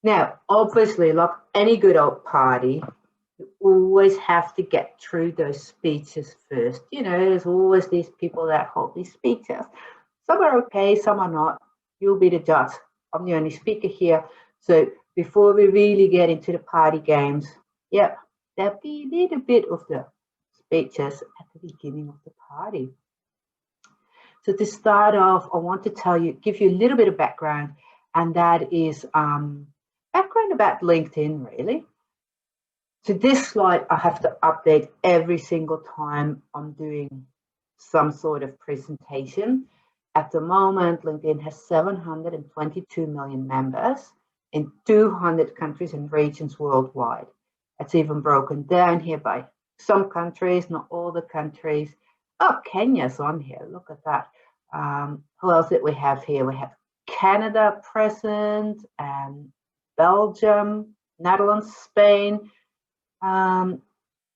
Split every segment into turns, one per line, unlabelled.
Now, obviously, like any good old party, you always have to get through those speeches first. You know, there's always these people that hold these speeches. Some are okay, some are not. You'll be the judge. I'm the only speaker here. So before we really get into the party games, yeah, there'll be a little bit of the speeches at the beginning of the party. So to start off, I want to give you a little bit of background, and that is background about LinkedIn, really. So this slide I have to update every single time I'm doing some sort of presentation. At the moment, LinkedIn has 722 million members in 200 countries and regions worldwide. It's even broken down here by some countries, not all the countries. Oh, Kenya's on here. Look at that. Who else did we have here? We have Canada present, and Belgium, Netherlands, Spain. I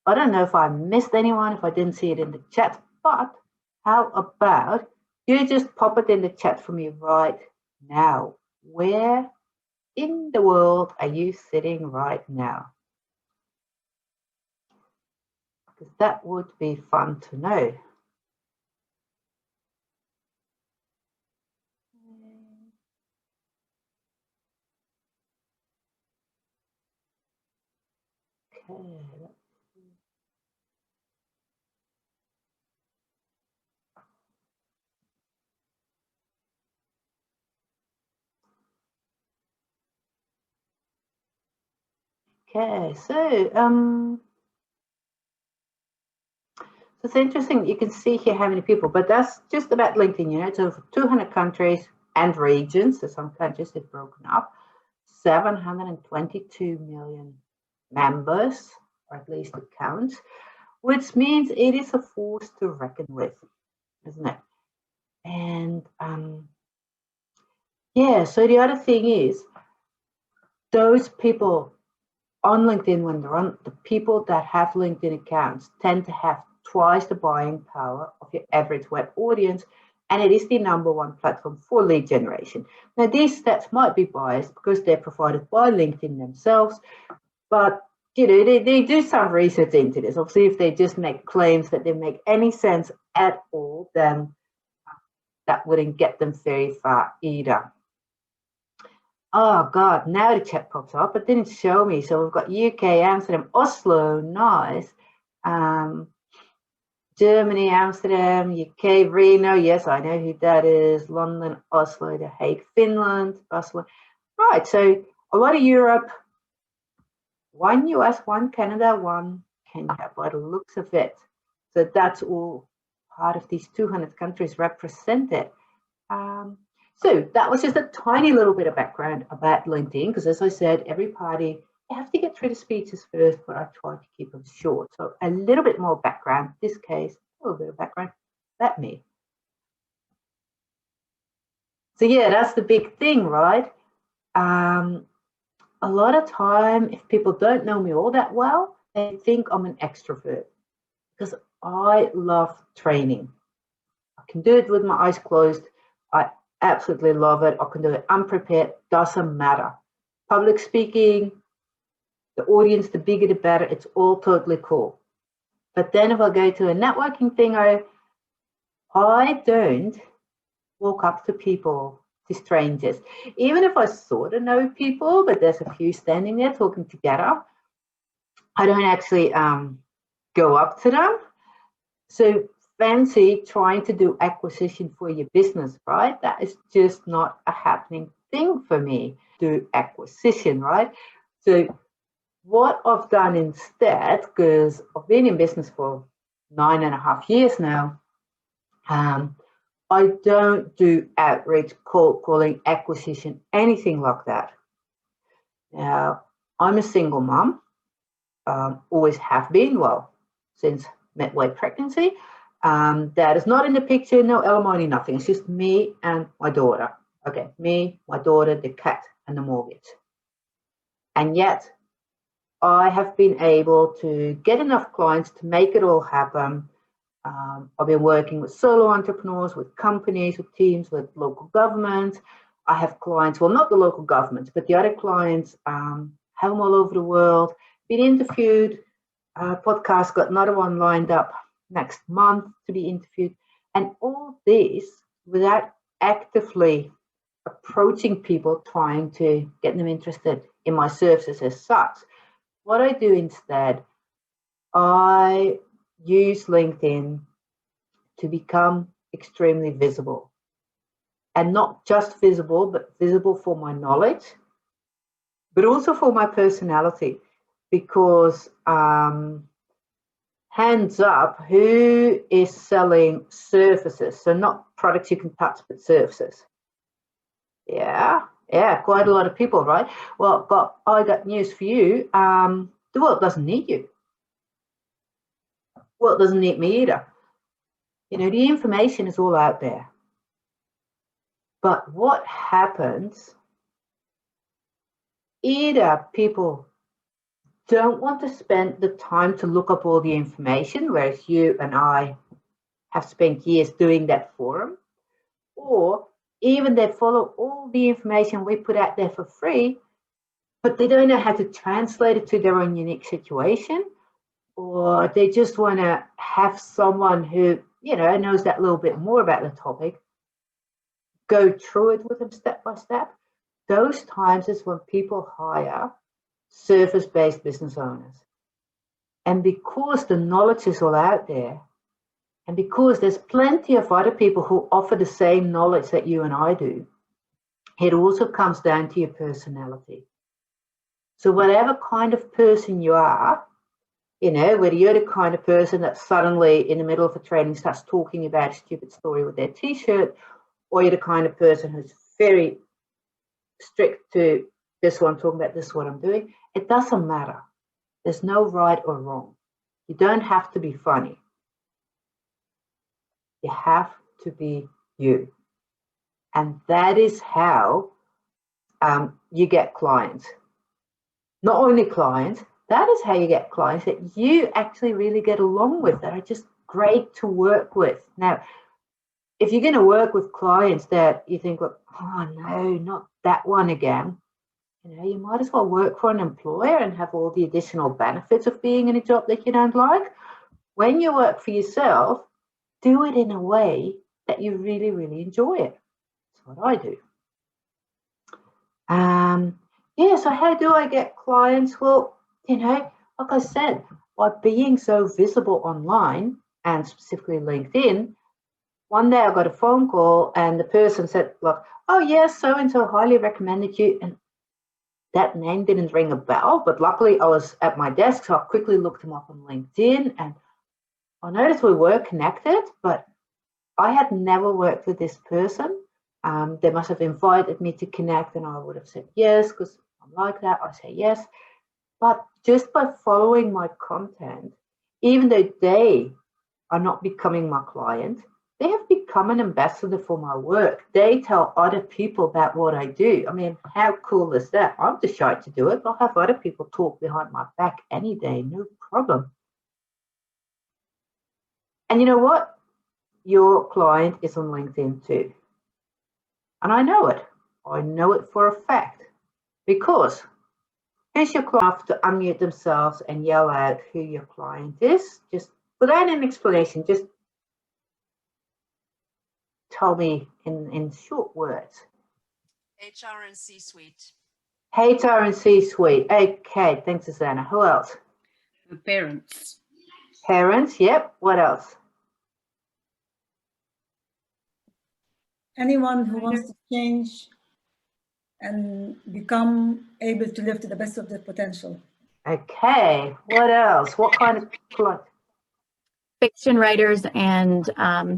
don't know if I missed anyone, if I didn't see it in the chat, but how about you just pop it in the chat for me right now? Where in the world are you sitting right now? Because that would be fun to know. Okay. Okay, so it's interesting. You can see here how many people, but that's just about LinkedIn. You know, it's over 200 countries and regions. So some countries have broken up. 722 million members, or at least it counts, which means it is a force to reckon with, isn't it? And yeah, so the other thing is, those people on LinkedIn, when they're on, the people that have LinkedIn accounts tend to have twice the buying power of your average web audience, and it is the #1 platform for lead generation. Now, these stats might be biased because they're provided by LinkedIn themselves, but you know, they do some research into this. Obviously, if they just make claims that they make any sense at all, then that wouldn't get them very far either. Oh God, now the chat pops up. It didn't show me. So we've got UK, Amsterdam, Oslo, nice. Germany, Amsterdam, UK, Reno. Yes, I know who that is. London, Oslo, The Hague, Finland, Oslo. Right, so a lot of Europe. 1 US, 1 Canada, 1 Kenya, by the looks of it. So that's all part of these 200 countries represented. So that was just a tiny little bit of background about LinkedIn, because as I said, every party, you have to get through the speeches first, but I try to keep them short. So a little bit more background, in this case, a little bit of background about me. So yeah, that's the big thing, right? A lot of time, if people don't know me all that well, they think I'm an extrovert, because I love training. I can do it with my eyes closed. I absolutely love it. I can do it unprepared, doesn't matter. Public speaking, the audience, the bigger the better, it's all totally cool. But then if I go to a networking thing, I don't walk up to people, to strangers. Even if I sort of know people, but there's a few standing there talking together, I don't actually go up to them. So fancy trying to do acquisition for your business, right? That is just not a happening thing for me, do acquisition, right? So what I've done instead, because I've been in business for 9.5 years now, I don't do outreach, cold calling, acquisition, anything like that. Now, I'm a single mom, always have been, well, since midway pregnancy. Dad is not in the picture, no alimony, nothing. It's just me and my daughter. Okay, me, my daughter, the cat, and the mortgage. And yet, I have been able to get enough clients to make it all happen. I've been working with solo entrepreneurs, with companies, with teams, with local governments. I have clients, well, not the local governments, but the other clients, have them all over the world, been interviewed, podcast, got another one lined up next month to be interviewed. And all this without actively approaching people, trying to get them interested in my services as such. What I do instead, I use LinkedIn to become extremely visible. And not just visible, but visible for my knowledge, but also for my personality. Because hands up, who is selling services? So not products you can touch, but services. Yeah, quite a lot of people, right? Well, I got news for you. The world doesn't need you. The world doesn't need me either. You know, the information is all out there. But what happens, either people don't want to spend the time to look up all the information, whereas you and I have spent years doing that for them, or even they follow all the information we put out there for free, but they don't know how to translate it to their own unique situation, or they just want to have someone who, you know, knows that little bit more about the topic, go through it with them step by step. Those times is when people hire service-based business owners. And because the knowledge is all out there, and because there's plenty of other people who offer the same knowledge that you and I do, it also comes down to your personality. So whatever kind of person you are, you know, whether you're the kind of person that suddenly in the middle of a training starts talking about a stupid story with their t-shirt, or you're the kind of person who's very strict to this one, talking about this, what I'm doing, it doesn't matter. There's no right or wrong. You don't have to be funny. You have to be you. And that is how you get clients. Not only clients, that is how you get clients that you actually really get along with, that are just great to work with. Now, if you're going to work with clients that you think, oh no, not that one again, you know, you might as well work for an employer and have all the additional benefits of being in a job that you don't like. When you work for yourself, do it in a way that you really, really enjoy it. That's what I do. So how do I get clients? Well, you know, like I said, by being so visible online and specifically LinkedIn, one day I got a phone call and the person said, like, oh yes, so-and-so highly recommended you. And that name didn't ring a bell, but luckily I was at my desk, so I quickly looked him up on LinkedIn and I noticed we were connected, but I had never worked with this person. They must have invited me to connect and I would have said yes, because I'm like that, I say yes. But just by following my content, even though they are not becoming my client, they have become an ambassador for my work. They tell other people about what I do. I mean, how cool is that? I'm too shy to do it. I'll have other people talk behind my back any day, no problem. And you know what? Your client is on LinkedIn too. And I know it. I know it for a fact. Because who's your client to unmute themselves and yell out who your client is? Just without an explanation, just tell me in short words.
HR and C-suite.
HR and C-suite. Okay, thanks, Susanna. Who else?
Parents.
Parents, yep. What else?
Anyone who wants to change and become able to live to the best of their potential.
Okay, what else? What kind of client?
Fiction writers and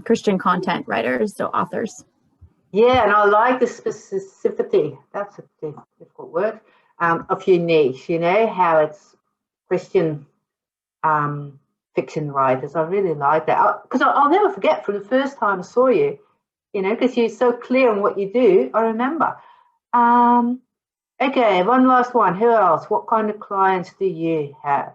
Christian content writers, so authors.
Yeah, and I like the specificity, that's a difficult word, of your niche, you know, how it's Christian fiction writers. I really like that. Because I'll never forget from the first time I saw you, you know, because you're so clear on what you do, I remember. Okay, one last one. Who else? What kind of clients do you have?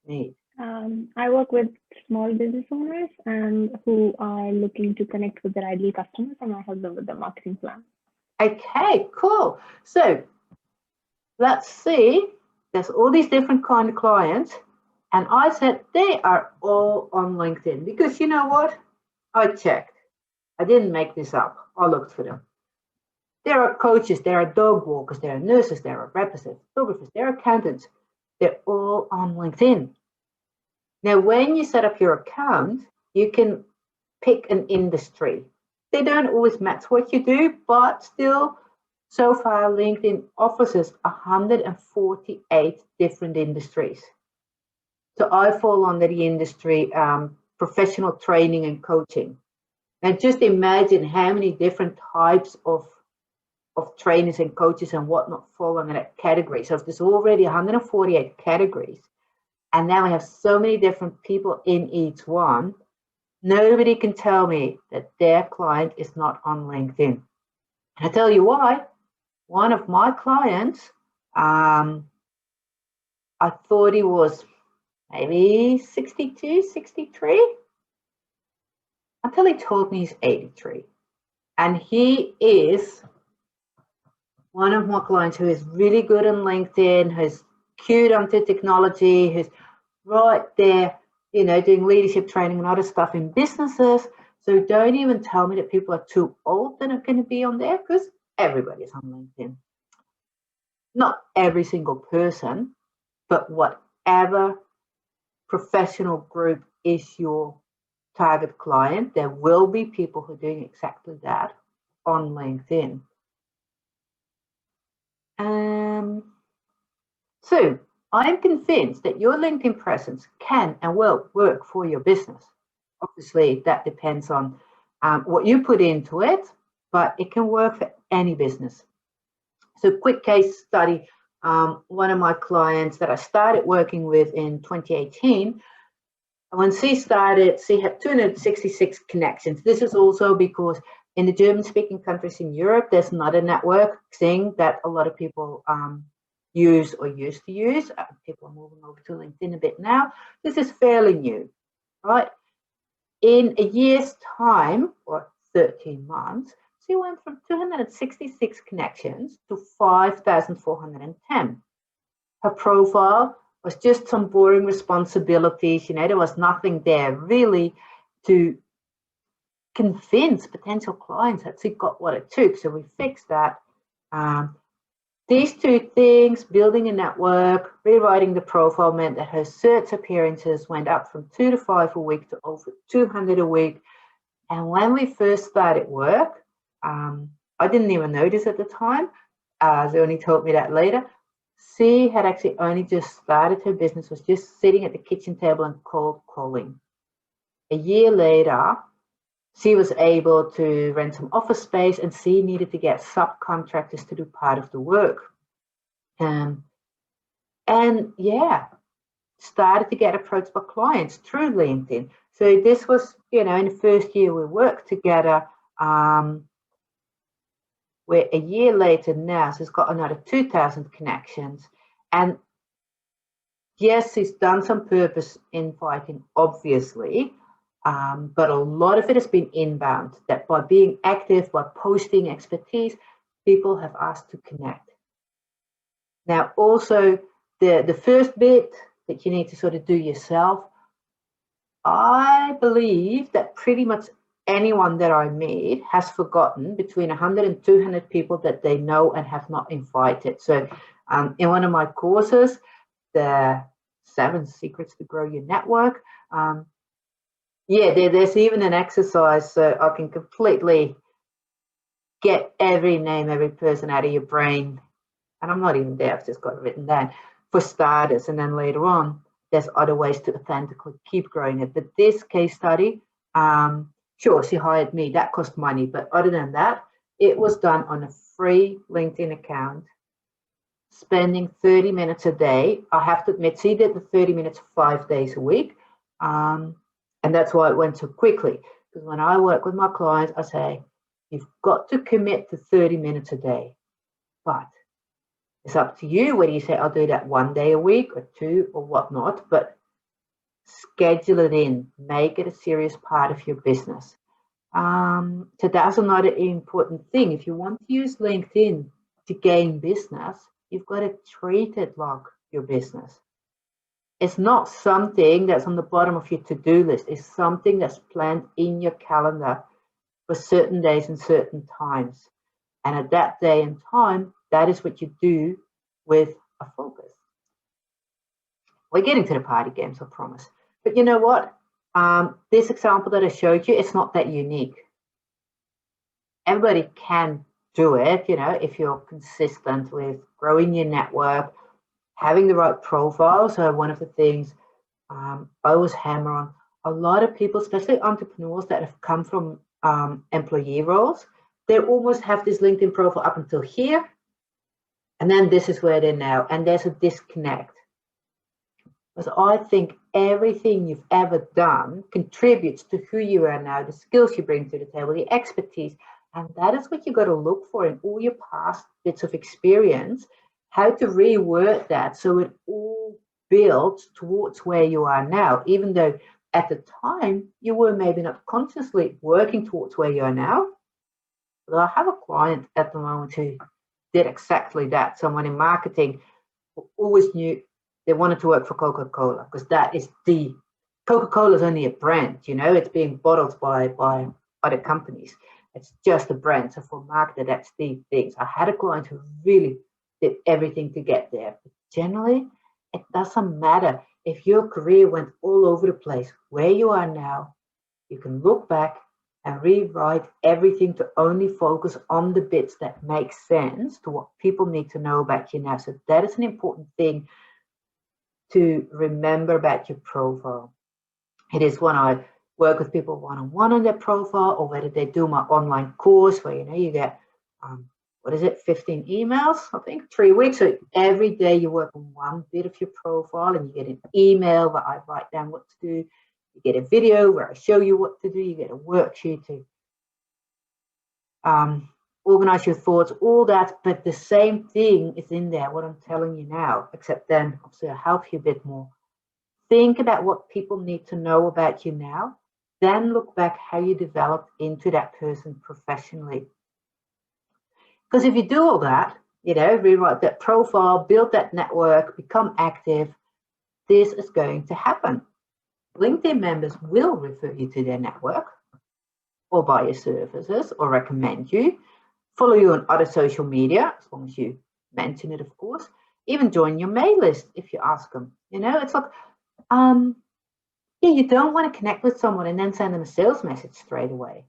Need?
I work with small business owners and who are looking to connect with their ideal customers, and I help them with the marketing plan.
Okay, cool. So let's see. There's all these different kind of clients. And I said, they are all on LinkedIn because you know what? I checked. I didn't make this up. I looked for them. There are coaches, there are dog walkers, there are nurses, there are representatives, photographers, there are accountants. They're all on LinkedIn. Now, when you set up your account, you can pick an industry. They don't always match what you do, but still, so far, LinkedIn offers us 148 different industries. So I fall under the industry professional training and coaching. And just imagine how many different types of trainers and coaches and whatnot fall under that category. So if there's already 148 categories, and now we have so many different people in each one, nobody can tell me that their client is not on LinkedIn. And I tell you why. One of my clients, I thought he was maybe 62, 63, until he told me he's 83. And he is one of my clients who is really good on LinkedIn, who's cued onto technology, who's right there, you know, doing leadership training and other stuff in businesses. So don't even tell me that people are too old that are going to be on there, because everybody's on LinkedIn. Not every single person, but whatever professional group is your target client, there will be people who are doing exactly that on LinkedIn. So I'm convinced that your LinkedIn presence can and will work for your business. Obviously, that depends on what you put into it, but it can work for any business. So quick case study, one of my clients that I started working with in 2018, when she started, she had 266 connections. This is also because in the German-speaking countries in Europe, there's not a network thing that a lot of people use or used to use. People are moving over to LinkedIn a bit now. This is fairly new, right? In a year's time, or 13 months, she went from 266 connections to 5,410. Her profile was just some boring responsibilities. You know, there was nothing there really to convince potential clients that she got what it took. So we fixed that. These two things, building a network, rewriting the profile, meant that her search appearances went up from 2 to 5 a week to over 200 a week. And when we first started work, I didn't even notice at the time. They only told me that later. She had actually only just started her business, was just sitting at the kitchen table and cold calling. A year later, she was able to rent some office space, and she needed to get subcontractors to do part of the work. And yeah, started to get approached by clients through LinkedIn. So this was, you know, in the first year we worked together, where a year later now she's got another 2,000 connections. And yes, she's done some purpose inviting, obviously, but a lot of it has been inbound, that by being active, by posting expertise, people have asked to connect. Now, also, the first bit that you need to sort of do yourself, I believe that pretty much anyone that I meet has forgotten between 100 and 200 people that they know and have not invited. So in one of my courses, the 7 Secrets to Grow Your Network, yeah, there's even an exercise so I can completely get every name, every person out of your brain. And I'm not even there, I've just got it written down for starters. And then later on, there's other ways to authentically keep growing it. But this case study, sure, she hired me, that cost money. But other than that, it was done on a free LinkedIn account, spending 30 minutes a day. I have to admit, she did the 30 minutes 5 days a week. And that's why it went so quickly. Because when I work with my clients, I say, you've got to commit to 30 minutes a day. But it's up to you whether you say, I'll do that 1 day a week or 2 or whatnot. But schedule it in. Make it a serious part of your business. So that's another important thing. If you want to use LinkedIn to gain business, you've got to treat it like your business. It's not something that's on the bottom of your to-do list. It's something that's planned in your calendar for certain days and certain times. And at that day and time, that is what you do with a focus. We're getting to the party games, I promise. But you know what? This example that I showed you, it's not that unique. Everybody can do it, you know, if you're consistent with growing your network, having the right profile. So one of the things I always hammer on, a lot of people, especially entrepreneurs that have come from employee roles, they almost have this LinkedIn profile up until here, and then this is where they're now, and there's a disconnect. Because I think everything you've ever done contributes to who you are now, the skills you bring to the table, the expertise, and that is what you got to look for in all your past bits of experience, how to reword that so it all builds towards where you are now, even though at the time you were maybe not consciously working towards where you are now. But I have a client at the moment who did exactly that. Someone in marketing who always knew they wanted to work for Coca-Cola, because that is the, Coca-Cola is only a brand, you know, it's being bottled by other companies. It's just a brand. So for marketer, that's the things. I had a client who really did everything to get there. But generally, it doesn't matter if your career went all over the place. Where you are now, you can look back and rewrite everything to only focus on the bits that make sense to what people need to know about you now. So that is an important thing to remember about your profile. It is when I work with people one-on-one on their profile, or whether they do my online course where, you know, you get, 15 emails, I think, 3 weeks. So every day you work on one bit of your profile, and you get an email where I write down what to do. You get a video where I show you what to do. You get a worksheet to organize your thoughts, all that. But the same thing is in there, what I'm telling you now, except then obviously I'll help you a bit more. Think about what people need to know about you now. Then look back how you developed into that person professionally. Because if you do all that, you know, rewrite that profile, build that network, become active, this is going to happen. LinkedIn members will refer you to their network, or buy your services, or recommend you, follow you on other social media, as long as you mention it, of course, even join your mail list if you ask them. You know, it's like, yeah, you don't want to connect with someone and then send them a sales message straight away.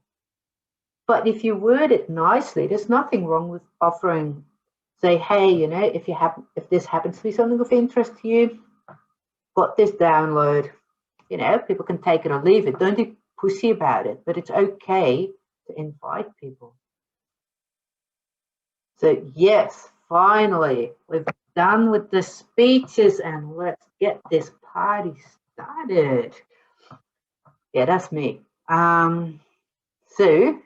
But if you word it nicely, there's nothing wrong with offering, say, hey, you know, if this happens to be something of interest to you, got this download, you know, people can take it or leave it. Don't be pushy about it, but it's okay to invite people. So yes, finally, we've done with the speeches, and let's get this party started. Yeah, that's me. So,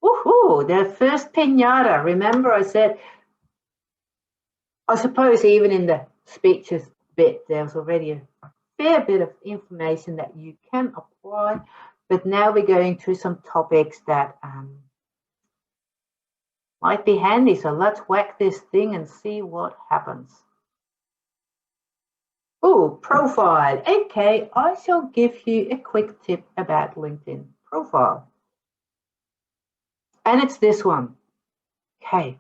woohoo, the first piñata. Remember I said, I suppose even in the speeches bit, there's already a fair bit of information that you can apply, but now we're going through some topics that might be handy. So let's whack this thing and see what happens. Oh, profile. Okay, I shall give you a quick tip about LinkedIn profile. And it's this one. Okay.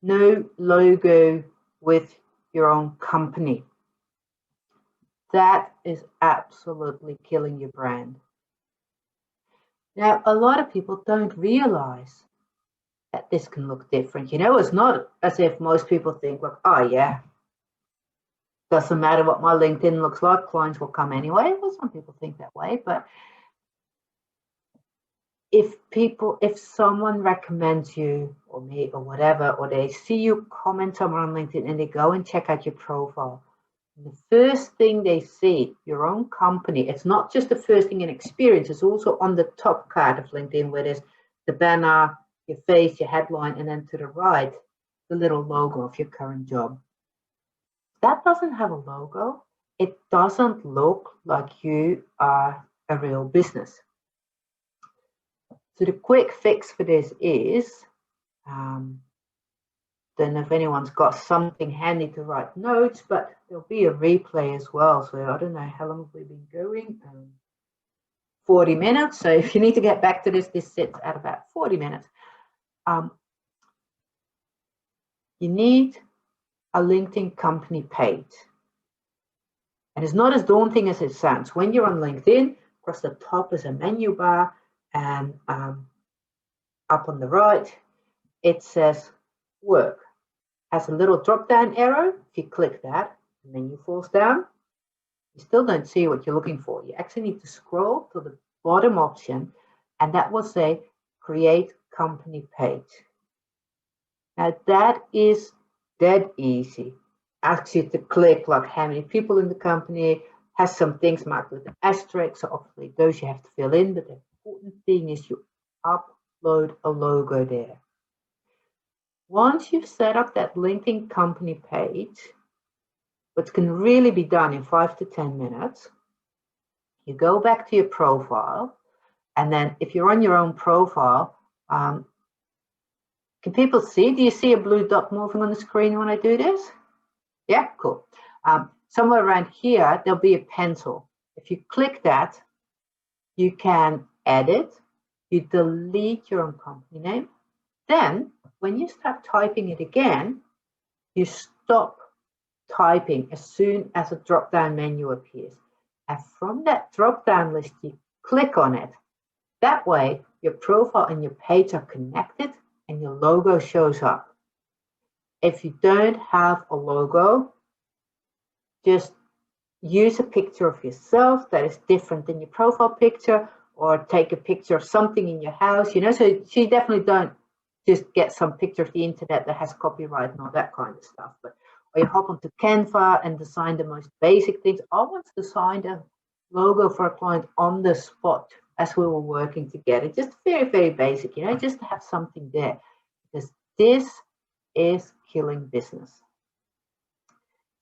No logo with your own company. That is absolutely killing your brand. Now, a lot of people don't realize that this can look different. You know, it's not as if most people think, like, oh yeah, doesn't matter what my LinkedIn looks like, clients will come anyway. Well, some people think that way, but if someone recommends you or me or whatever, or they see you comment somewhere on LinkedIn and they go and check out your profile, the first thing they see, your own company, it's not just the first thing in experience, it's also on the top card of LinkedIn where there's the banner, your face, your headline, and then to the right, the little logo of your current job. That doesn't have a logo. it doesn't look like you are a real business. So the quick fix for this is, don't know if anyone's got something handy to write notes, but there'll be a replay as well. So I don't know how long we've been going. 40 minutes. So if you need to get back to this sits at about 40 minutes. You need a LinkedIn company page. And it's not as daunting as it sounds. When you're on LinkedIn, across the top is a menu bar, and up on the right, it says work. Has a little drop down arrow. If you click that, the menu falls down. You still don't see what you're looking for. You actually need to scroll to the bottom option, and that will say create company page. Now that is dead easy. Asks you to click like how many people in the company, has some things marked with an asterisk, so obviously those you have to fill in, but the important thing is you upload a logo there. Once you've set up that LinkedIn company page, which can really be done in 5 to 10 minutes, you go back to your profile, and then if you're on your own profile, can people see? Do you see a blue dot moving on the screen when I do this? Yeah, cool. Somewhere around here, there'll be a pencil. If you click that, you can edit, you delete your own company name. Then, when you start typing it again, you stop typing as soon as a drop-down menu appears. And from that drop-down list, you click on it. That way, your profile and your page are connected and your logo shows up. If you don't have a logo, just use a picture of yourself that is different than your profile picture, or take a picture of something in your house, you know, so you definitely don't just get some picture of the internet that has copyright and all that kind of stuff. But or you hop onto Canva and design the most basic things. I once designed a logo for a client on the spot as we were working together. Just very, very basic, you know, just to have something there, because this is killing business.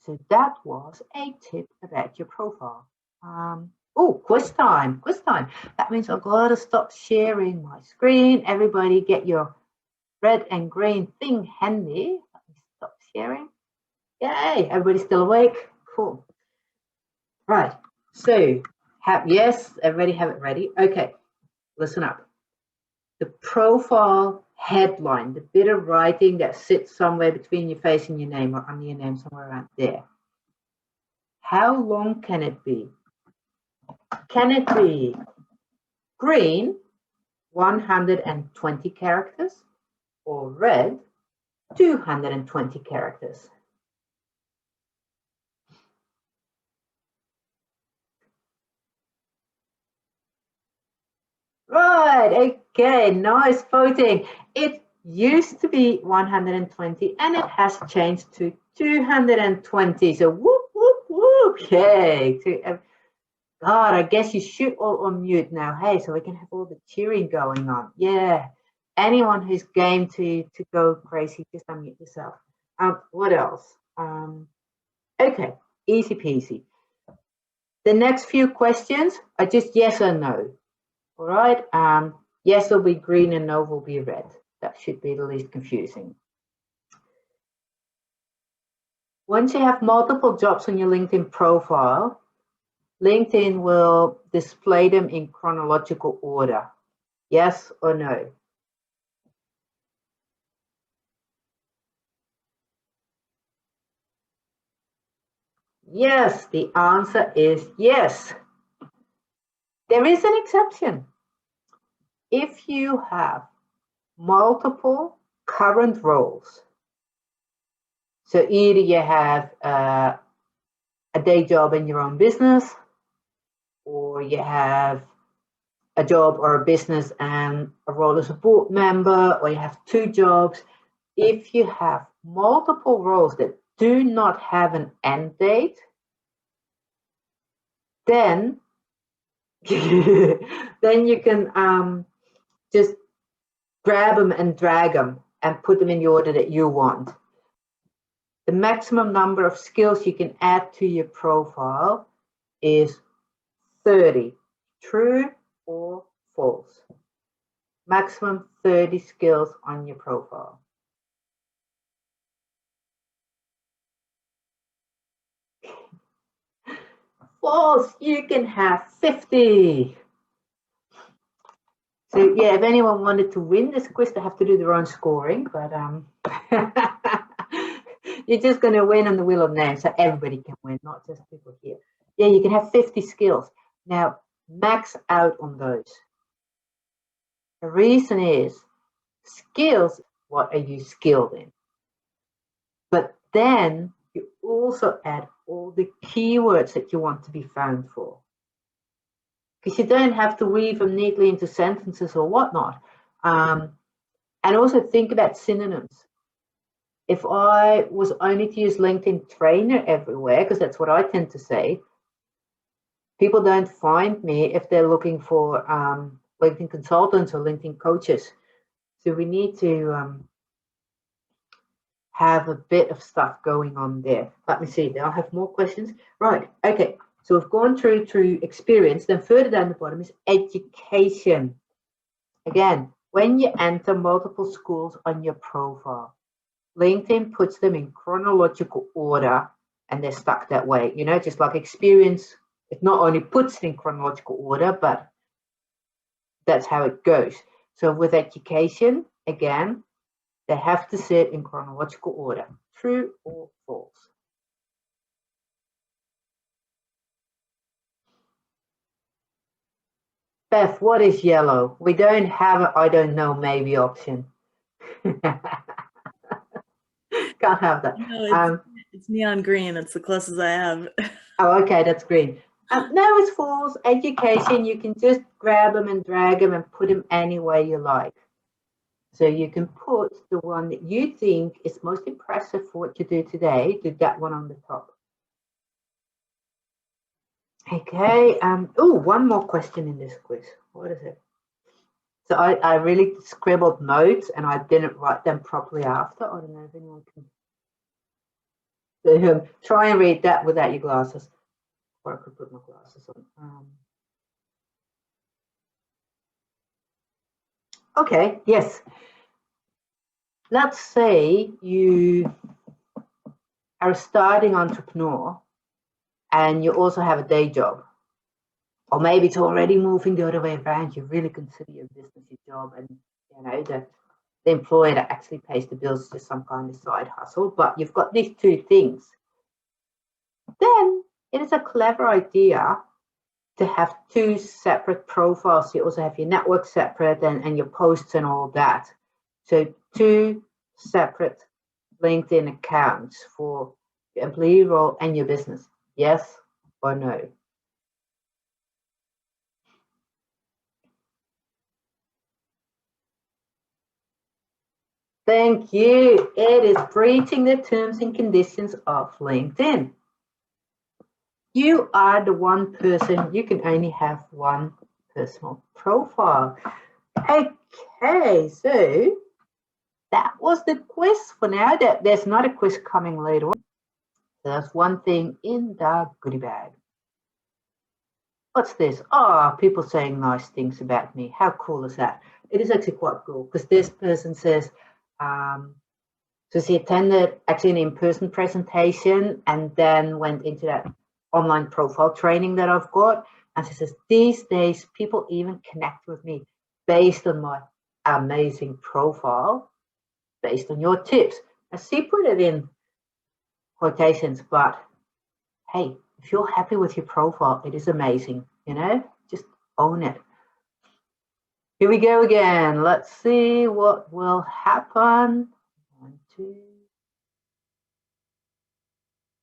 So that was a tip about your profile. Oh, quiz time, quiz time. That means I've got to stop sharing my screen. Everybody get your red and green thing handy. Let me stop sharing. Yay, everybody's still awake. Cool. Right, so yes, everybody have it ready. Okay, listen up. The profile headline, the bit of writing that sits somewhere between your face and your name, or under your name, somewhere around there. How long can it be? Can it be green, 120 characters, or red, 220 characters? Right, okay, nice voting. It used to be 120 and it has changed to 220. So whoop, whoop, whoop. Yay. God, I guess you should all unmute now. Hey, so we can have all the cheering going on. Yeah. Anyone who's game to go crazy, just unmute yourself. What else? Okay, easy peasy. The next few questions are just yes or no. All right, yes will be green and no will be red. That should be the least confusing. Once you have multiple jobs on your LinkedIn profile, LinkedIn will display them in chronological order. Yes or no? Yes, the answer is yes. There is an exception. If you have multiple current roles, so either you have a day job in your own business, or you have a job or a business and a role as a board member, or you have 2 jobs. If you have multiple roles that do not have an end date, then then you can just grab them and drag them and put them in the order that you want. the maximum number of skills you can add to your profile is 30. True or false? Maximum 30 skills on your profile. False, you can have 50. So yeah, if anyone wanted to win this quiz, they have to do their own scoring, but you're just going to win on the wheel of names, so everybody can win, not just people here. Yeah, you can have 50 skills. Now, max out on those. The reason is skills, what are you skilled in? But then you also add all the keywords that you want to be found for. Because you don't have to weave them neatly into sentences or whatnot. And also think about synonyms. If I was only to use LinkedIn Trainer everywhere, because that's what I tend to say, people don't find me if they're looking for LinkedIn consultants or LinkedIn coaches. So we need to have a bit of stuff going on there. Let me see, I'll have more questions. Right, okay. So we've gone through experience, then further down the bottom is education. Again, when you enter multiple schools on your profile, LinkedIn puts them in chronological order and they're stuck that way. You know, just like experience, it not only puts it in chronological order, but that's how it goes. So with education, again, they have to sit in chronological order. True or false? Beth, what is yellow? We don't have an I don't know maybe option. Can't have that.
No, it's neon green. It's the closest I have.
Oh, okay, that's green. No, it's false. Education, you can just grab them and drag them and put them any way you like. So you can put the one that you think is most impressive for what you do today, do that one on the top. Okay, oh, one more question in this quiz. What is it? So I really scribbled notes and I didn't write them properly after. I don't know if anyone can try and read that without your glasses. Or I could put my glasses on. Okay, yes. Let's say you are a starting entrepreneur and you also have a day job. Or maybe it's already moving the other way around. You really consider your business your job, and you know the employer that actually pays the bills is just some kind of side hustle. But you've got these two things. Then it is a clever idea to have two separate profiles. You also have your network separate and your posts and all that. So two separate LinkedIn accounts for your employee role and your business. Yes or no? Thank you. It is breaching the terms and conditions of LinkedIn. You are the one person, you can only have one personal profile. Okay, so that was the quiz for now. There's not a quiz coming later on. So that's one thing in the goodie bag. What's this? Oh, people saying nice things about me. How cool is that? It is actually quite cool because this person says, so she attended actually an in-person presentation and then went into that online profile training that I've got. And she says, these days, people even connect with me based on my amazing profile, based on your tips. And she put it in quotations, but hey, if you're happy with your profile, it is amazing, you know, just own it. Here we go again. Let's see what will happen. 1, 2.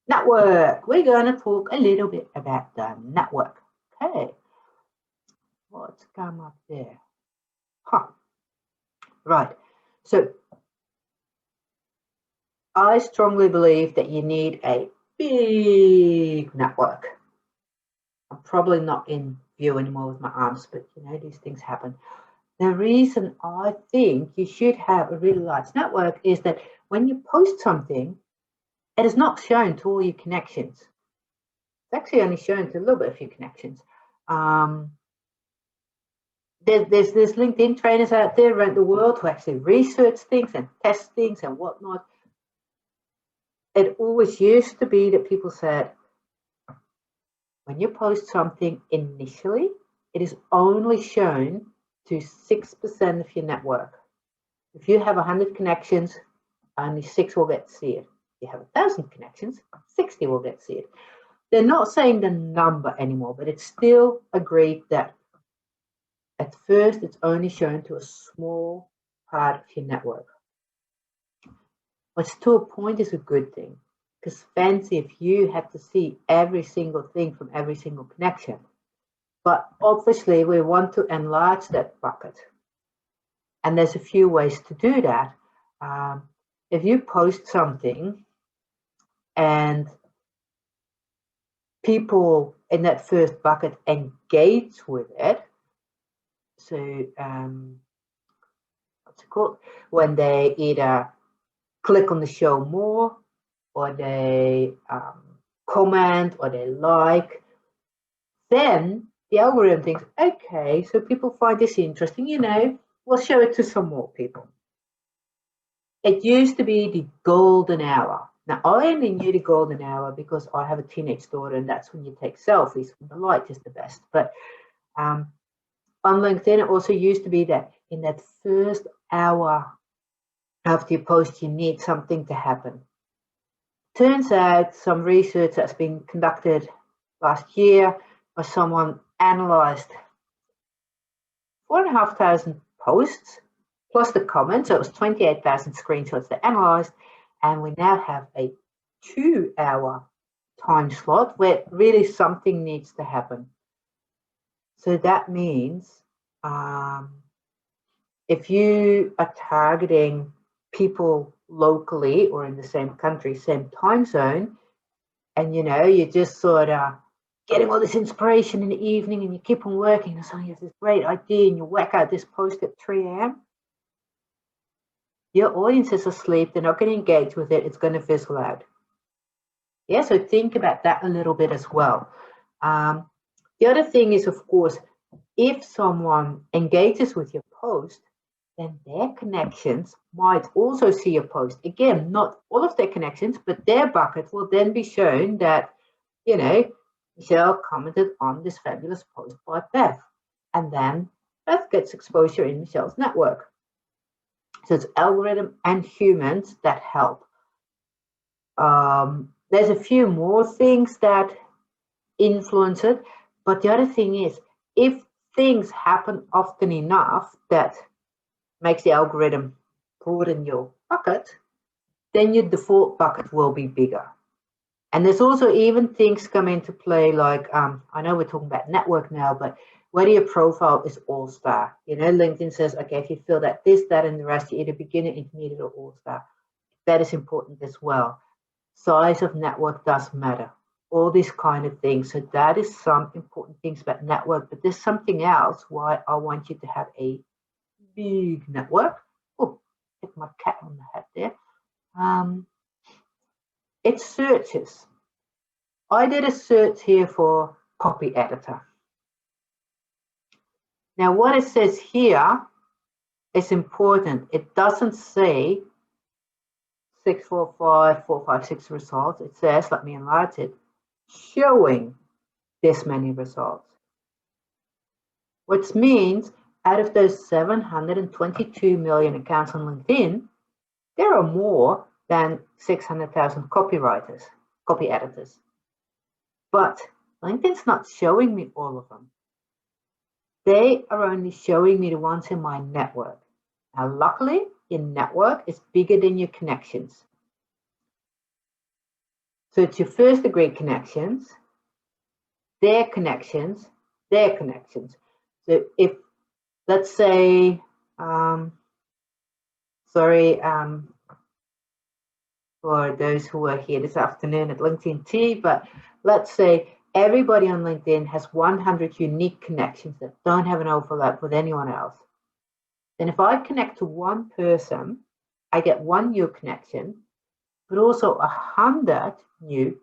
Network. We're going to talk a little bit about the network. Okay. What's come up there? Huh. Right. So I strongly believe that you need a big network. I'm probably not in view anymore with my arms, but you know, these things happen. The reason I think you should have a really large network is that when you post something, It is not shown to all your connections. It's actually only shown to a little bit of your connections. There's LinkedIn trainers out there around the world who actually research things and test things and whatnot. It always used to be that people said, when you post something initially, it is only shown to 6% of your network. If you have 100 connections, only 6 will get to see it. If you have 1,000 connections, 60 will get to see it. They're not saying the number anymore, but it's still agreed that at first it's only shown to a small part of your network. Which to a point is a good thing, because fancy if you had to see every single thing from every single connection. But obviously we want to enlarge that bucket. And there's a few ways to do that. If you post something and people in that first bucket engage with it, so what's it called? When they either click on the show more, or they comment, or they like, then the algorithm thinks, okay, so people find this interesting, you know, we'll show it to some more people. It used to be the golden hour. Now, I only knew the golden hour because I have a teenage daughter, and that's when you take selfies when the light is the best. But on LinkedIn, it also used to be that in that first hour after you post, you need something to happen. Turns out some research that's been conducted last year by someone analyzed 4,500 posts plus the comments. So it was 28,000 screenshots they analyzed, and we now have a 2-hour time slot where really something needs to happen. So that means if you are targeting people locally or in the same country, same time zone, and you know, you're just sort of getting all this inspiration in the evening and you keep on working and suddenly you have this great idea and you whack out this post at 3 a.m. Your audience is asleep, they're not going to engage with it, it's going to fizzle out. Yeah, so think about that a little bit as well. The other thing is, of course, if someone engages with your post, then their connections might also see your post. Again, not all of their connections, but their bucket will then be shown that, you know, Michelle commented on this fabulous post by Beth. And then Beth gets exposure in Michelle's network. So it's algorithm and humans that help. There's a few more things that influence it, but the other thing is, if things happen often enough that makes the algorithm broaden your bucket, then your default bucket will be bigger. And there's also even things come into play like, I know we're talking about network now, but whether your profile is all-star. You know, LinkedIn says, okay, if you fill that, this, that, and the rest, you're either beginner, intermediate, or all-star. That is important as well. Size of network does matter. All these kind of things. So that is some important things about network. But there's something else why I want you to have a big network. Oh, hit my cat on the head there. It's searches. I did a search here for copy editor. Now what it says here is important. It doesn't say 645,456 results. It says, let me enlarge it, showing this many results. Which means out of those 722 million accounts on LinkedIn, there are more than 600,000 copywriters, copy editors. But LinkedIn's not showing me all of them. They are only showing me the ones in my network. Now, luckily, your network is bigger than your connections. So it's your first degree connections, their connections, their connections. So if, let's say, for those who are here this afternoon at LinkedIn Tea, but let's say everybody on LinkedIn has 100 unique connections that don't have an overlap with anyone else. Then if I connect to one person, I get one new connection. but also 100 new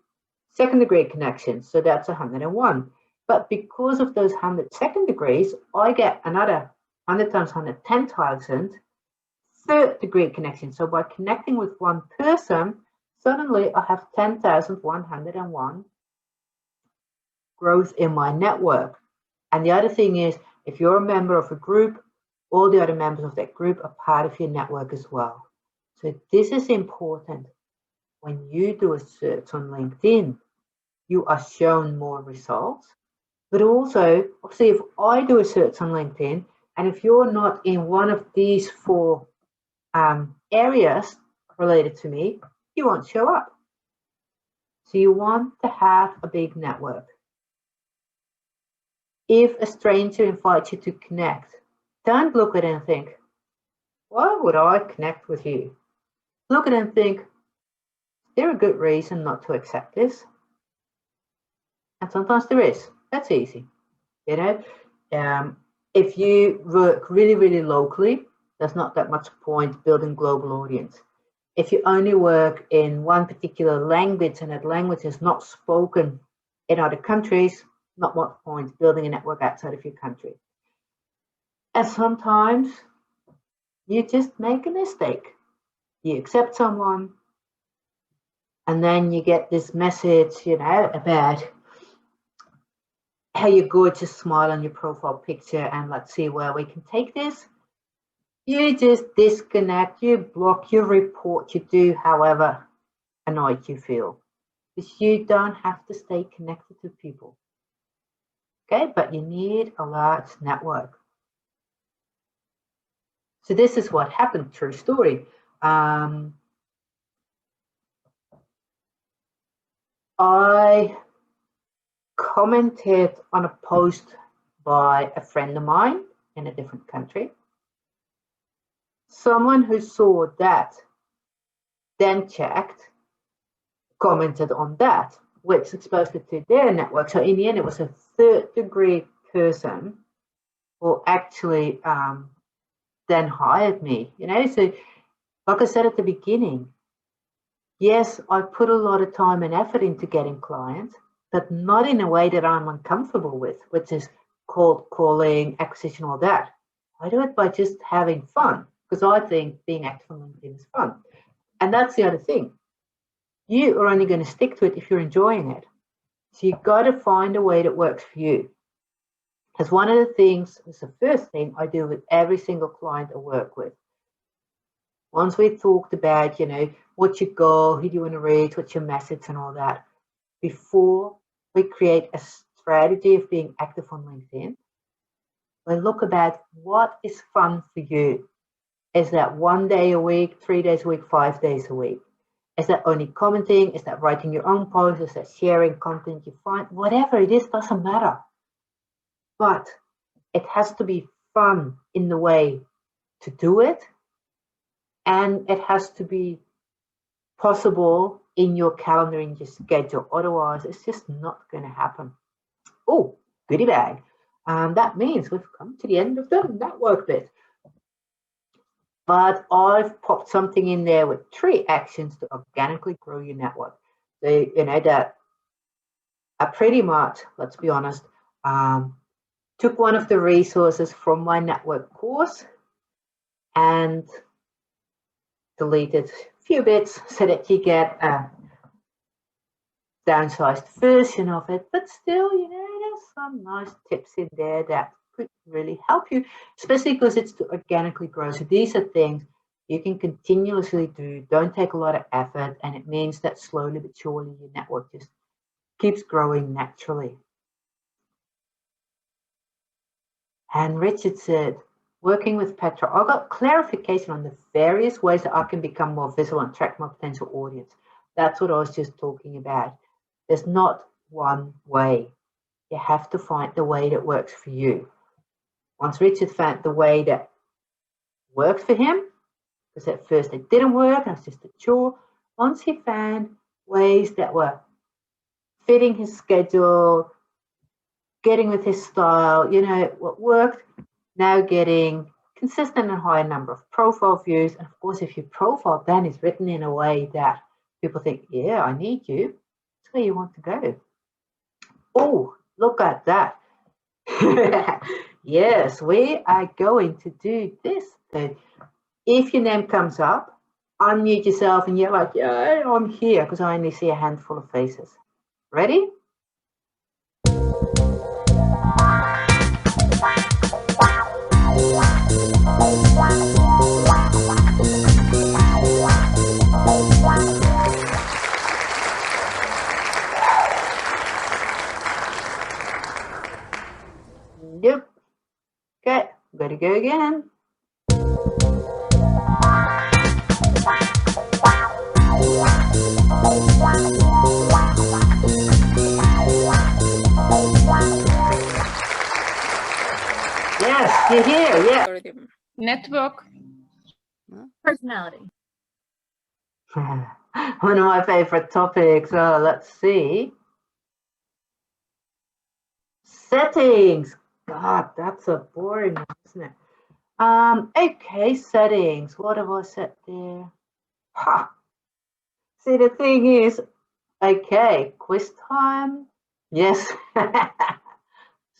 second degree connections. So that's 101. But because of those 100 second degrees, I get another 100 times 100, 10,000 third degree connections. So by connecting with one person, suddenly I have 10,101 growth in my network. And the other thing is, if you're a member of a group, all the other members of that group are part of your network as well. So this is important. When you do a search on LinkedIn, you are shown more results. But also, obviously, if I do a search on LinkedIn, and if you're not in one of these 4 areas related to me, you won't show up. So you want to have a big network. If a stranger invites you to connect, don't look at it and think, why would I connect with you? Look at it and think, is there a good reason not to accept this? And sometimes there is. That's easy. You know, if you work really, really locally, there's not that much point building global audience. If you only work in one particular language and that language is not spoken in other countries, not much point building a network outside of your country. And sometimes you just make a mistake. You accept someone, and then you get this message, you know, about how you're gorgeous smile on your profile picture, and let's see where we can take this. You just disconnect, you block, you report, you do however annoyed you feel. Because you don't have to stay connected to people. Okay, but you need a large network. So this is what happened, true story. I commented on a post by a friend of mine in a different country. Someone who saw that then checked, commented on that, which exposed it to their network. So in the end, it was a third degree person who actually then hired me, you know. So like I said at the beginning, yes, I put a lot of time and effort into getting clients, but not in a way that I'm uncomfortable with, which is cold calling, acquisition, all that. I do it by just having fun, because I think being active on LinkedIn is fun. And that's the other thing. You are only going to stick to it if you're enjoying it. So you've got to find a way that works for you. Because one of the things, it's the first thing I do with every single client I work with. Once we've talked about, you know, what's your goal, who do you want to reach, what's your message and all that, before we create a strategy of being active on LinkedIn, we look about what is fun for you. Is that 1 day a week, 3 days a week, 5 days a week? Is that only commenting? Is that writing your own posts? Is that sharing content you find? Whatever it is, doesn't matter. But it has to be fun in the way to do it. And it has to be possible in your calendar, in your schedule. Otherwise, it's just not going to happen. Oh, goodie bag. That means we've come to the end of the network bit. But I've popped something in there with 3 actions to organically grow your network. So, you know, that I pretty much, let's be honest, took one of the resources from my network course and deleted a few bits so that you get a downsized version of it. But still, you know, there's some nice tips in there that could really help you, especially because it's to organically grow. So these are things you can continuously do, don't take a lot of effort, and it means that slowly but surely your network just keeps growing naturally. And Richard said, working with Petra, I got clarification on the various ways that I can become more visible and attract my potential audience. That's what I was just talking about. There's not one way. You have to find the way that works for you. Once Richard found the way that worked for him, because at first it didn't work, and it was just a chore. Once he found ways that were fitting his schedule, getting with his style, you know, what worked, now getting consistent and high number of profile views. And of course, if your profile then is written in a way that People think, yeah, I need you. That's where you want to go. Oh, look at that. Yes, we are going to do this. So if your name comes up, unmute yourself and you're like, yeah, I'm here, because I only see a handful of faces. Ready? Nope. Okay, gotta go again. Yes, you're here, yeah.
Algorithm. Network.
Personality.
One of my favorite topics. Oh, let's see. Settings. God, that's a boring one, isn't it? Okay, settings. What have I set there? Ha. See, the thing is, okay, quiz time. Yes.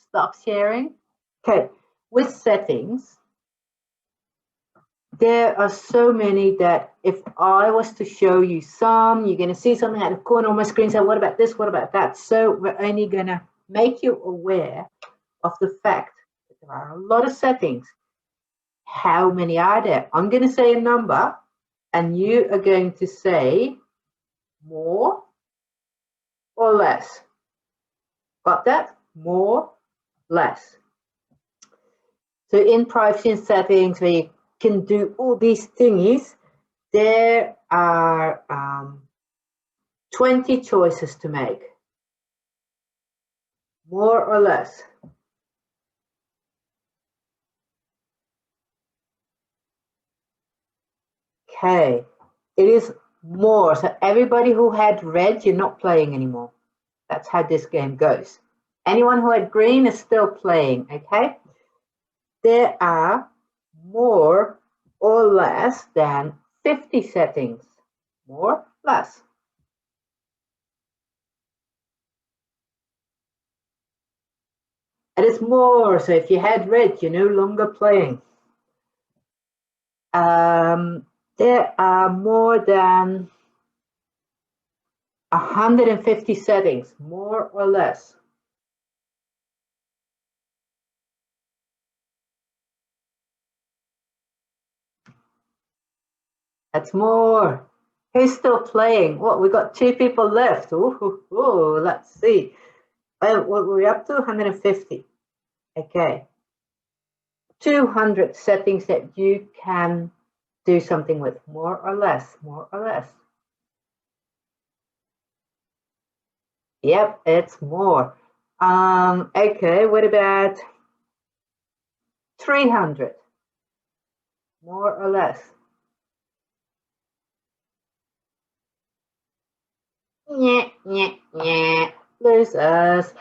Stop sharing. Okay, with settings, there are so many that if I was to show you some, you're going to see something at the corner of my screen, say, what about this, what about that? So we're only going to make you aware of the fact that there are a lot of settings. How many are there? I'm going to say a number, and you are going to say more or less. Got that? More, less. So in privacy and settings, where you can do all these thingies, there are 20 choices to make. More or less. Okay, it is more. So everybody who had red, you're not playing anymore. That's how this game goes. Anyone who had green is still playing, okay? There are more or less than 50 settings. More, less. And it's more, so if you had red, you're no longer playing. There are more than 150 settings, more or less. That's more. Who's still playing? What, we got 2 people left. Ooh, let's see. What were we up to? 150. Okay. 200 settings that you can do something with, more or less, more or less. Yep, it's more. Okay, what about 300? More or less. Yeah. Losers.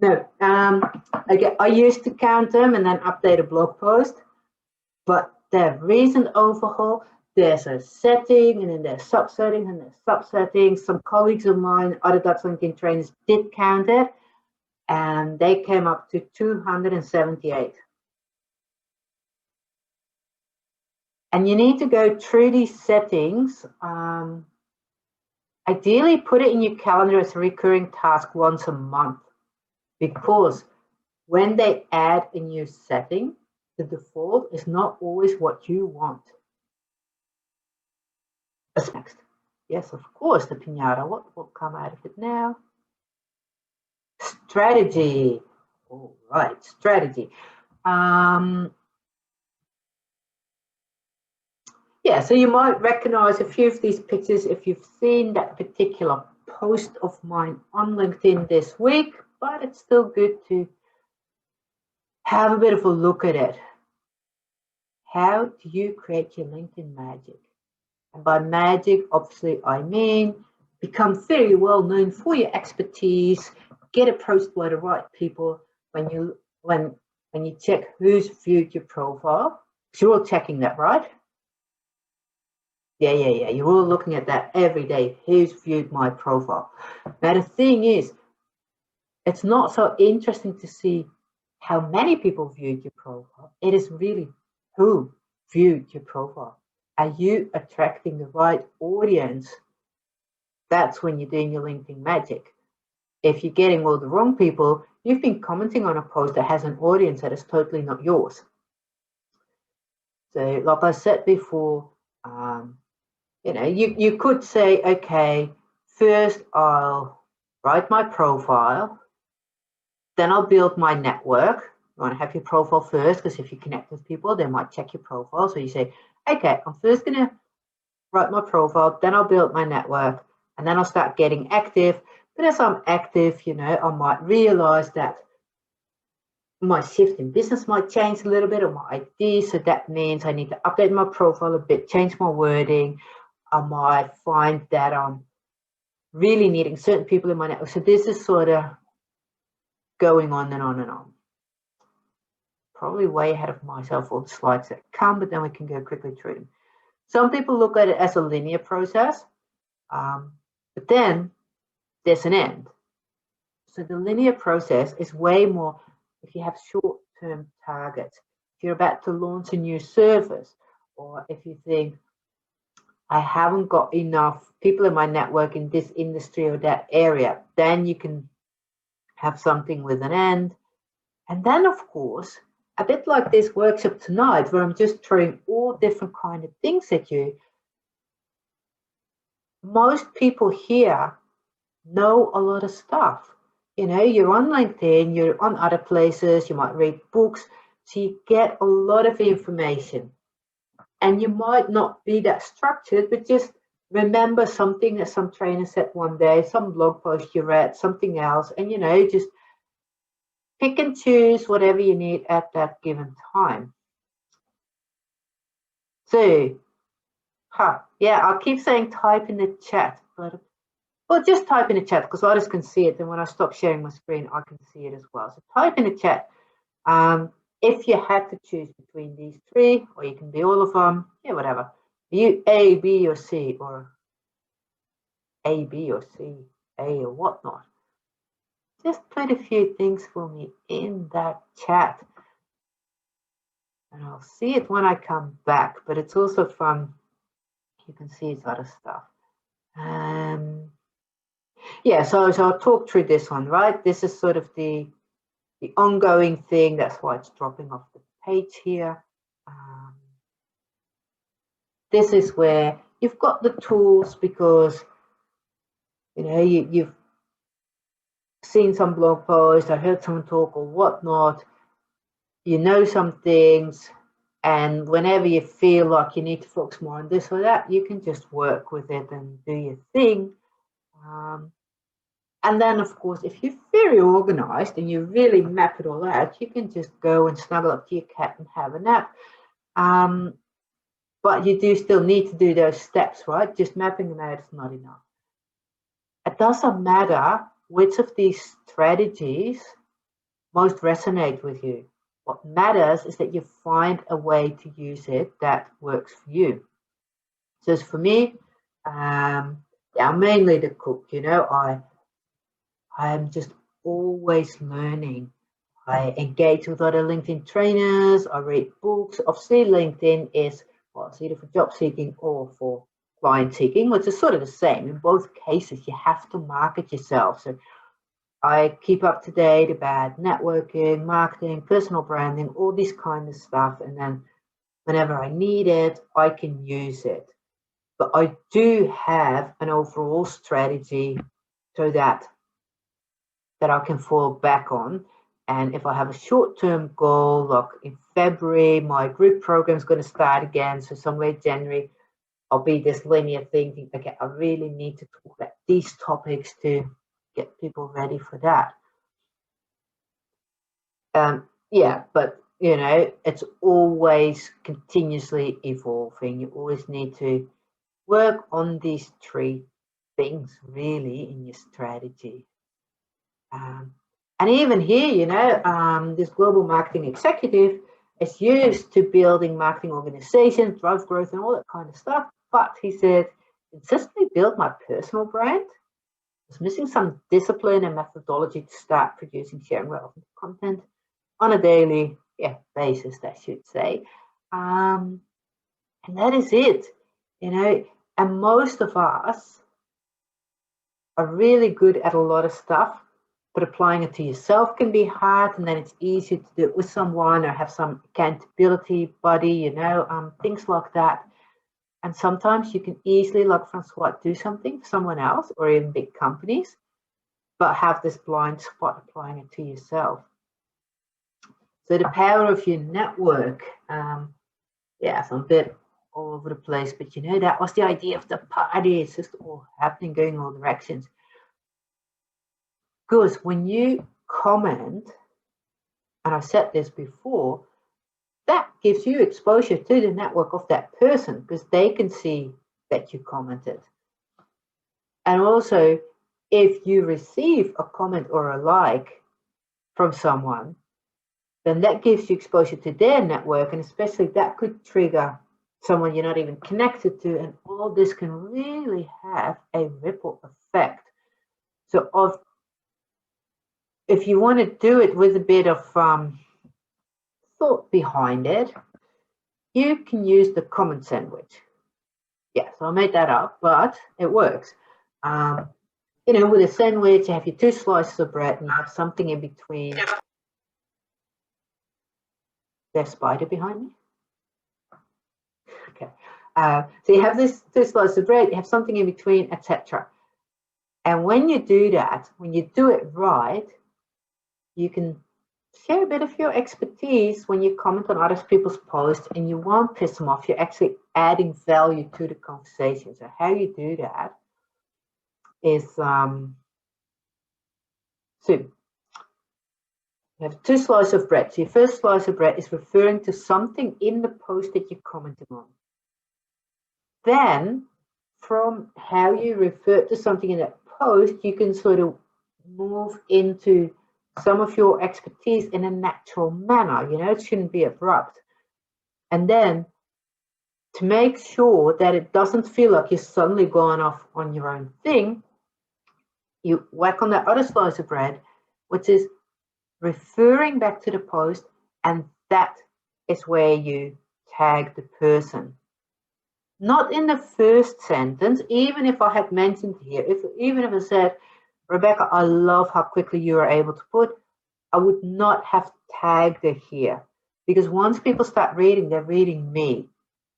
No, okay, I used to count them and then update a blog post, but the recent overhaul, there's a setting and then there's subsetting and there's subsettings. Some colleagues of mine, other Dutch LinkedIn trainers, did count it, and they came up to 278. And you need to go through these settings. Ideally, put it in your calendar as a recurring task once a month, because when they add a new setting, the default is not always what you want. What's next? Yes, of course, the pinata. What will come out of it now? Strategy. All right, strategy. Yeah, so you might recognize a few of these pictures if you've seen that particular post of mine on LinkedIn this week, but it's still good to have a bit of a look at it. How do you create your LinkedIn magic? And by magic, obviously, I mean become very well known for your expertise, get approached by the right people when you check who's viewed your profile. You're all checking that, right? Yeah. You're all looking at that every day. Who's viewed my profile? Now, the thing is, it's not so interesting to see how many people viewed your profile. It is really who viewed your profile. Are you attracting the right audience? That's when you're doing your LinkedIn magic. If you're getting all the wrong people, you've been commenting on a post that has an audience that is totally not yours. So like I said before, you know, you could say, okay, first I'll write my profile, then I'll build my network. You want to have your profile first, because if you connect with people, they might check your profile. So you say, okay, I'm first going to write my profile, then I'll build my network, and then I'll start getting active. But as I'm active, you know, I might realize that my shift in business might change a little bit, or my idea. So that means I need to update my profile a bit, change my wording. I might find that I'm really needing certain people in my network. So this is sort of going on and on and on. Probably way ahead of myself, all the slides that come, but then we can go quickly through them. Some people look at it as a linear process, but then there's an end. So the linear process is way more if you have short-term targets. If you're about to launch a new service, or if you think, I haven't got enough people in my network in this industry or that area, then you can have something with an end. And then, of course, a bit like this workshop tonight, where I'm just throwing all different kind of things at you. Most people here know a lot of stuff. You know, you're on LinkedIn, you're on other places, you might read books, so you get a lot of information. And you might not be that structured, but just remember something that some trainer said one day, some blog post you read, something else, and, you know, just pick and choose whatever you need at that given time. So, yeah, I'll keep saying type in the chat, but well, just type in the chat because others can see it. And when I stop sharing my screen, I can see it as well. So type in the chat. If you had to choose between these three, or you can be all of them, yeah, whatever. Are you A, B, or C, or A, B, or C, A, or whatnot? Just put a few things for me in that chat. And I'll see it when I come back, but it's also fun. You can see it's other stuff. Yeah, so I'll talk through this one, right? This is sort of the ongoing thing. That's why it's dropping off the page here. This is where you've got the tools because, you know, you've seen some blog posts, I heard someone talk or whatnot. You know some things, and whenever you feel like you need to focus more on this or that, you can just work with it and do your thing. And then, of course, if you're very organized and you really map it all out, you can just go and snuggle up to your cat and have a nap. But you do still need to do those steps, right? Just mapping them out is not enough. It doesn't matter which of these strategies most resonate with you. What matters is that you find a way to use it that works for you. So for me, yeah, I'm mainly the cook, you know, I'm just always learning. I engage with other LinkedIn trainers, I read books. Obviously, LinkedIn is, well, it's either for job seeking or for client seeking, which is sort of the same. In both cases, you have to market yourself. So I keep up to date about networking, marketing, personal branding, all this kind of stuff. And then whenever I need it, I can use it. But I do have an overall strategy so that I can fall back on. And if I have a short-term goal, like in February, my group program is going to start again. So somewhere January, I'll be this linear thinking, okay, I really need to talk about these topics to get people ready for that. Yeah, but you know, it's always continuously evolving. You always need to work on these three things really in your strategy. And even here, you know, this global marketing executive is used to building marketing organizations, drive growth, and all that kind of stuff. But he said, consistently build my personal brand. I was missing some discipline and methodology to start producing, sharing relevant content on a daily basis, I should say. And that is it, you know, and most of us are really good at a lot of stuff, but applying it to yourself can be hard, and then it's easier to do it with someone or have some accountability buddy, you know, things like that. And sometimes you can easily, like Francois, do something for someone else or even big companies, but have this blind spot applying it to yourself. So the power of your network, so I'm a bit all over the place, but you know, that was the idea of the party. It's just all happening, going in all directions. Because when you comment, and I've said this before, that gives you exposure to the network of that person because they can see that you commented. And also, if you receive a comment or a like from someone, then that gives you exposure to their network, and especially that could trigger someone you're not even connected to, and all this can really have a ripple effect. So if you want to do it with a bit of thought behind it, you can use the comment sandwich. Yeah, so I made that up, but it works. You know, with a sandwich, you have your 2 slices of bread and you have something in between. There's a spider behind me. Okay. So you have this 2 slices of bread, you have something in between, etc. And when you do that, when you do it right, you can share a bit of your expertise when you comment on other people's posts, and you won't piss them off. You're actually adding value to the conversation. So how you do that is so you have 2 slices of bread. So your first slice of bread is referring to something in the post that you're commenting on. Then from how you refer to something in that post, you can sort of move into some of your expertise in a natural manner. You know, it shouldn't be abrupt. And then to make sure that it doesn't feel like you're suddenly going off on your own thing, you whack on that other slice of bread, which is referring back to the post, and that is where you tag the person. Not in the first sentence, even if I had mentioned here, even if I said, Rebecca, I love how quickly you are able to put, I would not have tagged it here. Because once people start reading, they're reading me.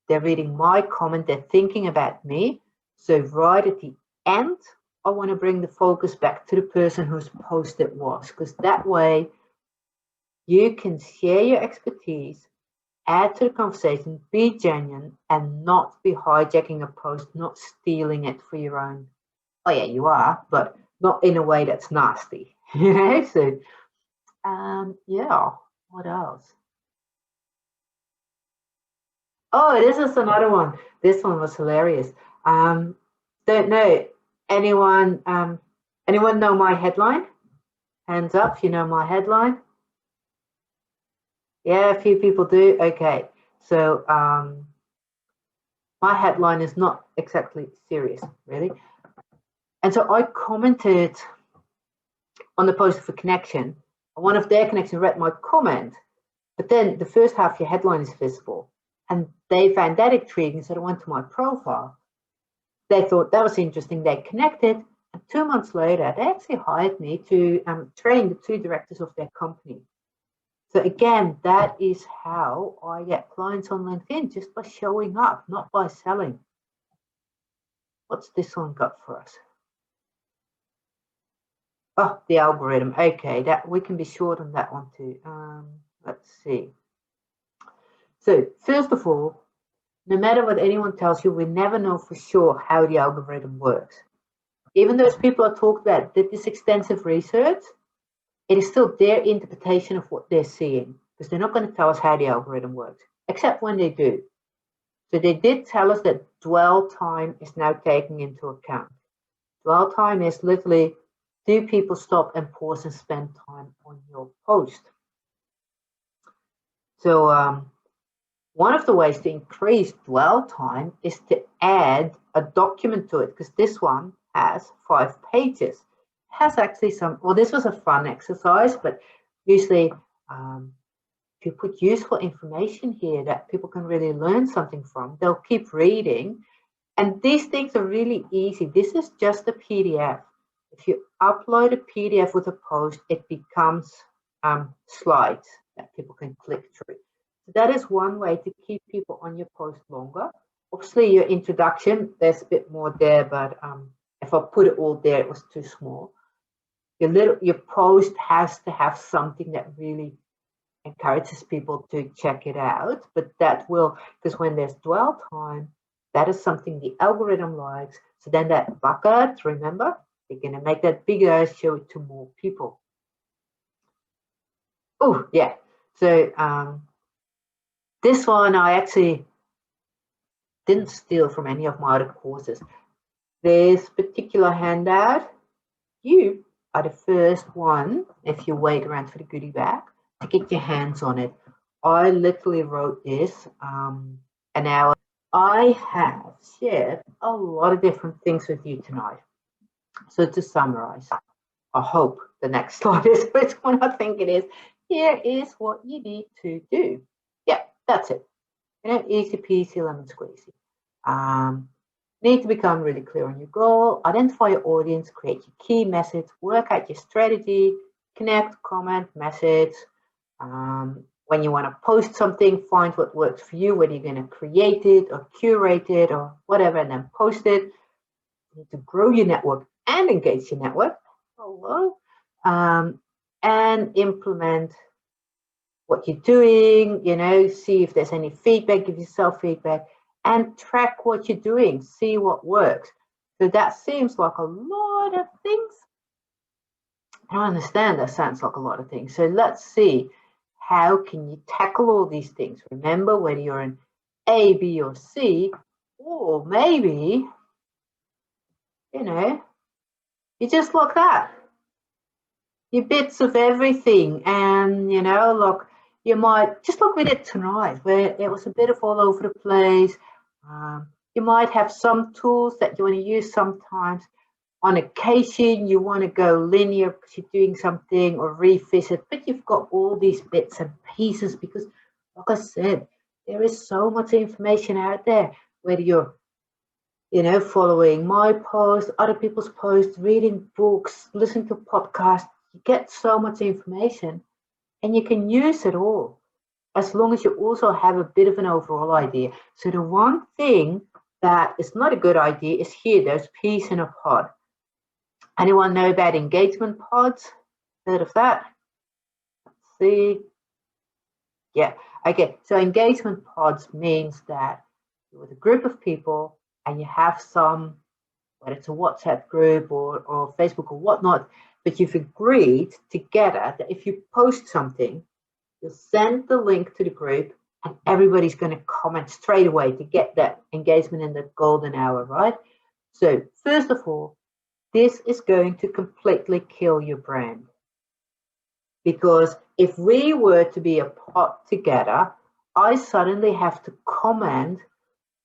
They're reading my comment, they're thinking about me. So right at the end, I want to bring the focus back to the person whose post it was, because that way you can share your expertise, add to the conversation, be genuine, and not be hijacking a post, not stealing it for your own. Oh yeah, you are, but not in a way that's nasty. So, yeah, what else? Oh, this is another one. This one was hilarious. Don't know anyone. Anyone know my headline? Hands up if you know my headline. Yeah, a few people do. Okay, so my headline is not exactly serious, really. And so I commented on the post for Connection. One of their connections read my comment, but then the first half of your headline is visible. And they found that intriguing, so they went to my profile. They thought that was interesting. They connected, and 2 months later, they actually hired me to train the 2 directors of their company. So again, that is how I get clients on LinkedIn, just by showing up, not by selling. What's this one got for us? Oh, the algorithm. Okay, that we can be short on that one too. Let's see. So first of all, no matter what anyone tells you, we never know for sure how the algorithm works. Even those people I talked about did this extensive research, it is still their interpretation of what they're seeing, because they're not going to tell us how the algorithm works, except when they do. So they did tell us that dwell time is now taken into account. Dwell time is literally, do people stop and pause and spend time on your post? So One of the ways to increase dwell time is to add a document to it, because this one has 5 pages. It has actually some, well, this was a fun exercise, but usually if you put useful information here that people can really learn something from, they'll keep reading. And these things are really easy. This is just a PDF. If you upload a PDF with a post, it becomes slides that people can click through. So that is one way to keep people on your post longer. Obviously, your introduction, there's a bit more there, but if I put it all there, it was too small. Your post has to have something that really encourages people to check it out, but that will, because when there's dwell time, that is something the algorithm likes. So then that bucket, remember, they're going to make that bigger, show it to more people. Oh, yeah. So this one I actually didn't steal from any of my other courses. This particular handout, you are the first one, if you wait around for the goodie bag, to get your hands on it. I literally wrote this an hour. I have shared a lot of different things with you tonight. So to summarize, I hope the next slide is which one I think it is. Here is what you need to do. Yeah, that's it. You know, easy peasy, lemon squeezy. Need to become really clear on your goal, identify your audience, create your key message, work out your strategy, connect, comment, message. When you want to post something, find what works for you, whether you're going to create it or curate it or whatever, and then post it. You need to grow your network and engage your network. Hello. And implement what you're doing, you know, see if there's any feedback, give yourself feedback, and track what you're doing, see what works. So that seems like a lot of things. I understand that sounds like a lot of things. So let's see, how can you tackle all these things? Remember, whether you're in A, B, or C, or maybe, you know, you're just like that. You're bits of everything. And, you know, look, you might, just look at it tonight, where it was a bit of all over the place. You might have some tools that you want to use sometimes. On occasion, you want to go linear because you're doing something or revisit, but you've got all these bits and pieces because, like I said, there is so much information out there, whether you're, you know, following my posts, other people's posts, reading books, listening to podcasts. You get so much information and you can use it all as long as you also have a bit of an overall idea. So the one thing that is not a good idea is here, those peas in a pod. Anyone know about engagement pods? Heard of that? Let's see. Yeah, okay. So engagement pods means that you're with a group of people and you have some, whether it's a WhatsApp group or Facebook or whatnot, but you've agreed together that if you post something, you'll send the link to the group and everybody's going to comment straight away to get that engagement in the golden hour, right? So first of all, this is going to completely kill your brand. Because if we were to be a pod together, I suddenly have to comment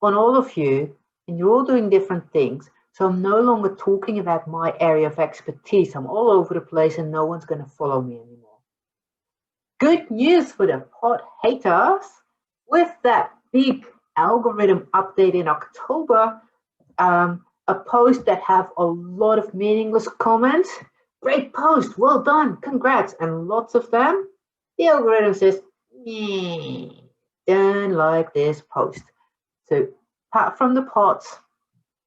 on all of you and you're all doing different things. So I'm no longer talking about my area of expertise. I'm all over the place and no one's going to follow me anymore. Good news for the pod haters. With that big algorithm update in October, a post that have a lot of meaningless comments, great post, well done, congrats, and lots of them, the algorithm says, don't like this post. So apart from the pods,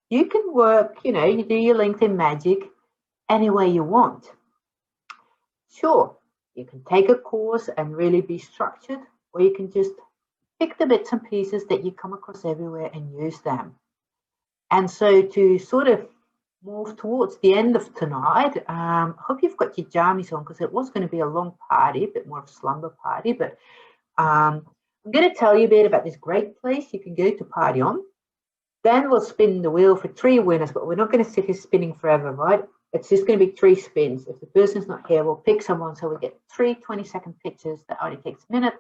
you can work, you know, you do your LinkedIn magic any way you want. Sure, you can take a course and really be structured, or you can just pick the bits and pieces that you come across everywhere and use them. And so to sort of move towards the end of tonight, I hope you've got your jammies on because it was going to be a long party, a bit more of a slumber party, but I'm going to tell you a bit about this great place you can go to party on. Then we'll spin the wheel for 3 winners, but we're not going to sit here spinning forever, right? It's just going to be 3 spins. If the person's not here, we'll pick someone so we get 3 20-second pictures that only takes a minute.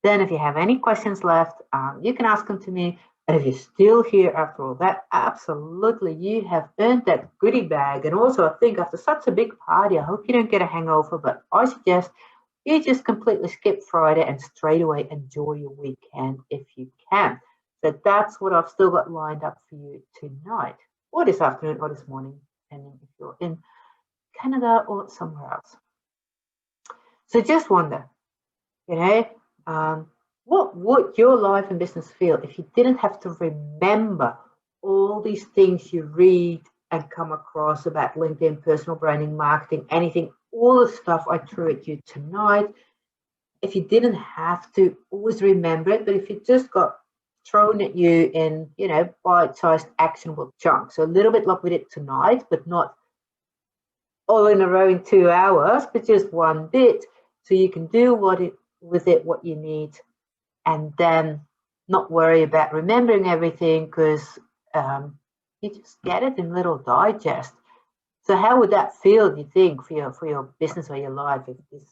Then if you have any questions left, you can ask them to me. And if you're still here after all that, absolutely, you have earned that goodie bag. And also, I think after such a big party, I hope you don't get a hangover, but I suggest you just completely skip Friday and straight away enjoy your weekend if you can. So that's what I've still got lined up for you tonight, or this afternoon, or this morning, depending if you're in Canada or somewhere else. So just wonder, you know, what would your life and business feel if you didn't have to remember all these things you read and come across about LinkedIn, personal branding, marketing, anything, all the stuff I threw at you tonight? If you didn't have to always remember it, but if it just got thrown at you in, you know, bite-sized actionable chunks. So a little bit like we did tonight, but not all in a row in 2 hours, but just one bit, so you can do with it what you need, and then not worry about remembering everything, because you just get it in little digest. So how would that feel, do you think, for your business or your life, if this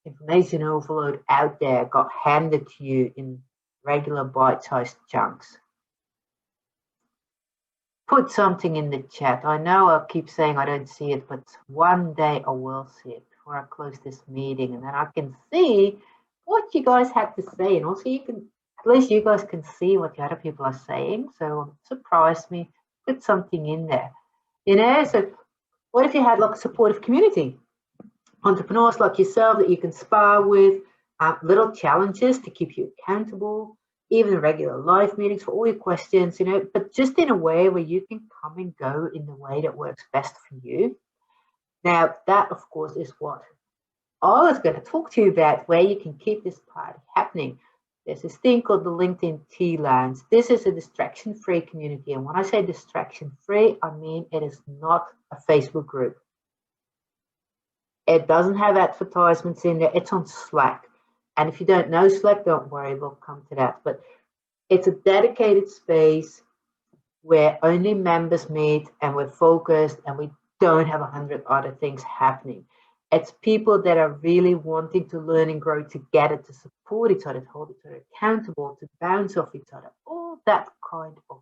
information overload out there got handed to you in regular bite-sized chunks? Put something in the chat. I know I keep saying I don't see it, but one day I will see it before I close this meeting, and then I can see what you guys have to say, and also you can, at least you guys can see what the other people are saying. So surprise me, put something in there, you know. So what if you had like a supportive community, entrepreneurs like yourself that you can spar with, little challenges to keep you accountable, even regular live meetings for all your questions, you know, but just in a way where you can come and go in the way that works best for you. Now, that, of course, is what I was going to talk to you about, where you can keep this party happening. There's this thing called the LinkedIn Tea Lounge. This is a distraction-free community. And when I say distraction-free, I mean it is not a Facebook group. It doesn't have advertisements in there. It's on Slack. And if you don't know Slack, don't worry, we'll come to that. But it's a dedicated space where only members meet, and we're focused, and we don't have 100 other things happening. It's people that are really wanting to learn and grow together, to support each other, to hold each other accountable, to bounce off each other, all that kind of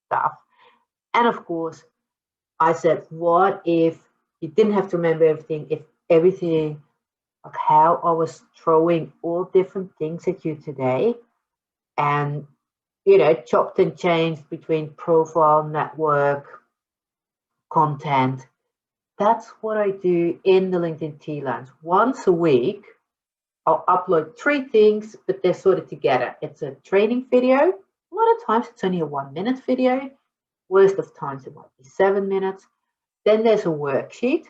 stuff. And of course, I said, what if you didn't have to remember everything, if everything, like how I was throwing all different things at you today, and, you know, chopped and changed between profile, network, content. That's what I do in the LinkedIn Tea Lounge. Once a week, I'll upload 3 things, but they're sort of together. It's a training video. A lot of times it's only a 1-minute video. Worst of times it might be 7 minutes. Then there's a worksheet,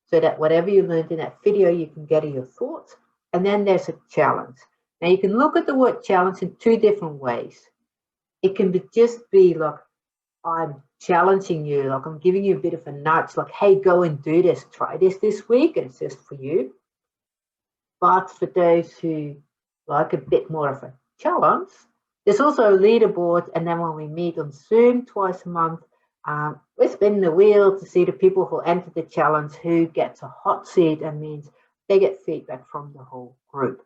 so that whatever you learned in that video, you can get your thoughts. And then there's a challenge. Now you can look at the word challenge in 2 different ways. It can just be like, I'm challenging you, like I'm giving you a bit of a nudge, like, hey, go and do this, try this week, and it's just for you. But for those who like a bit more of a challenge, there's also a leaderboard, and then when we meet on Zoom twice a month, we spin the wheel to see the people who enter the challenge who gets a hot seat, and means they get feedback from the whole group.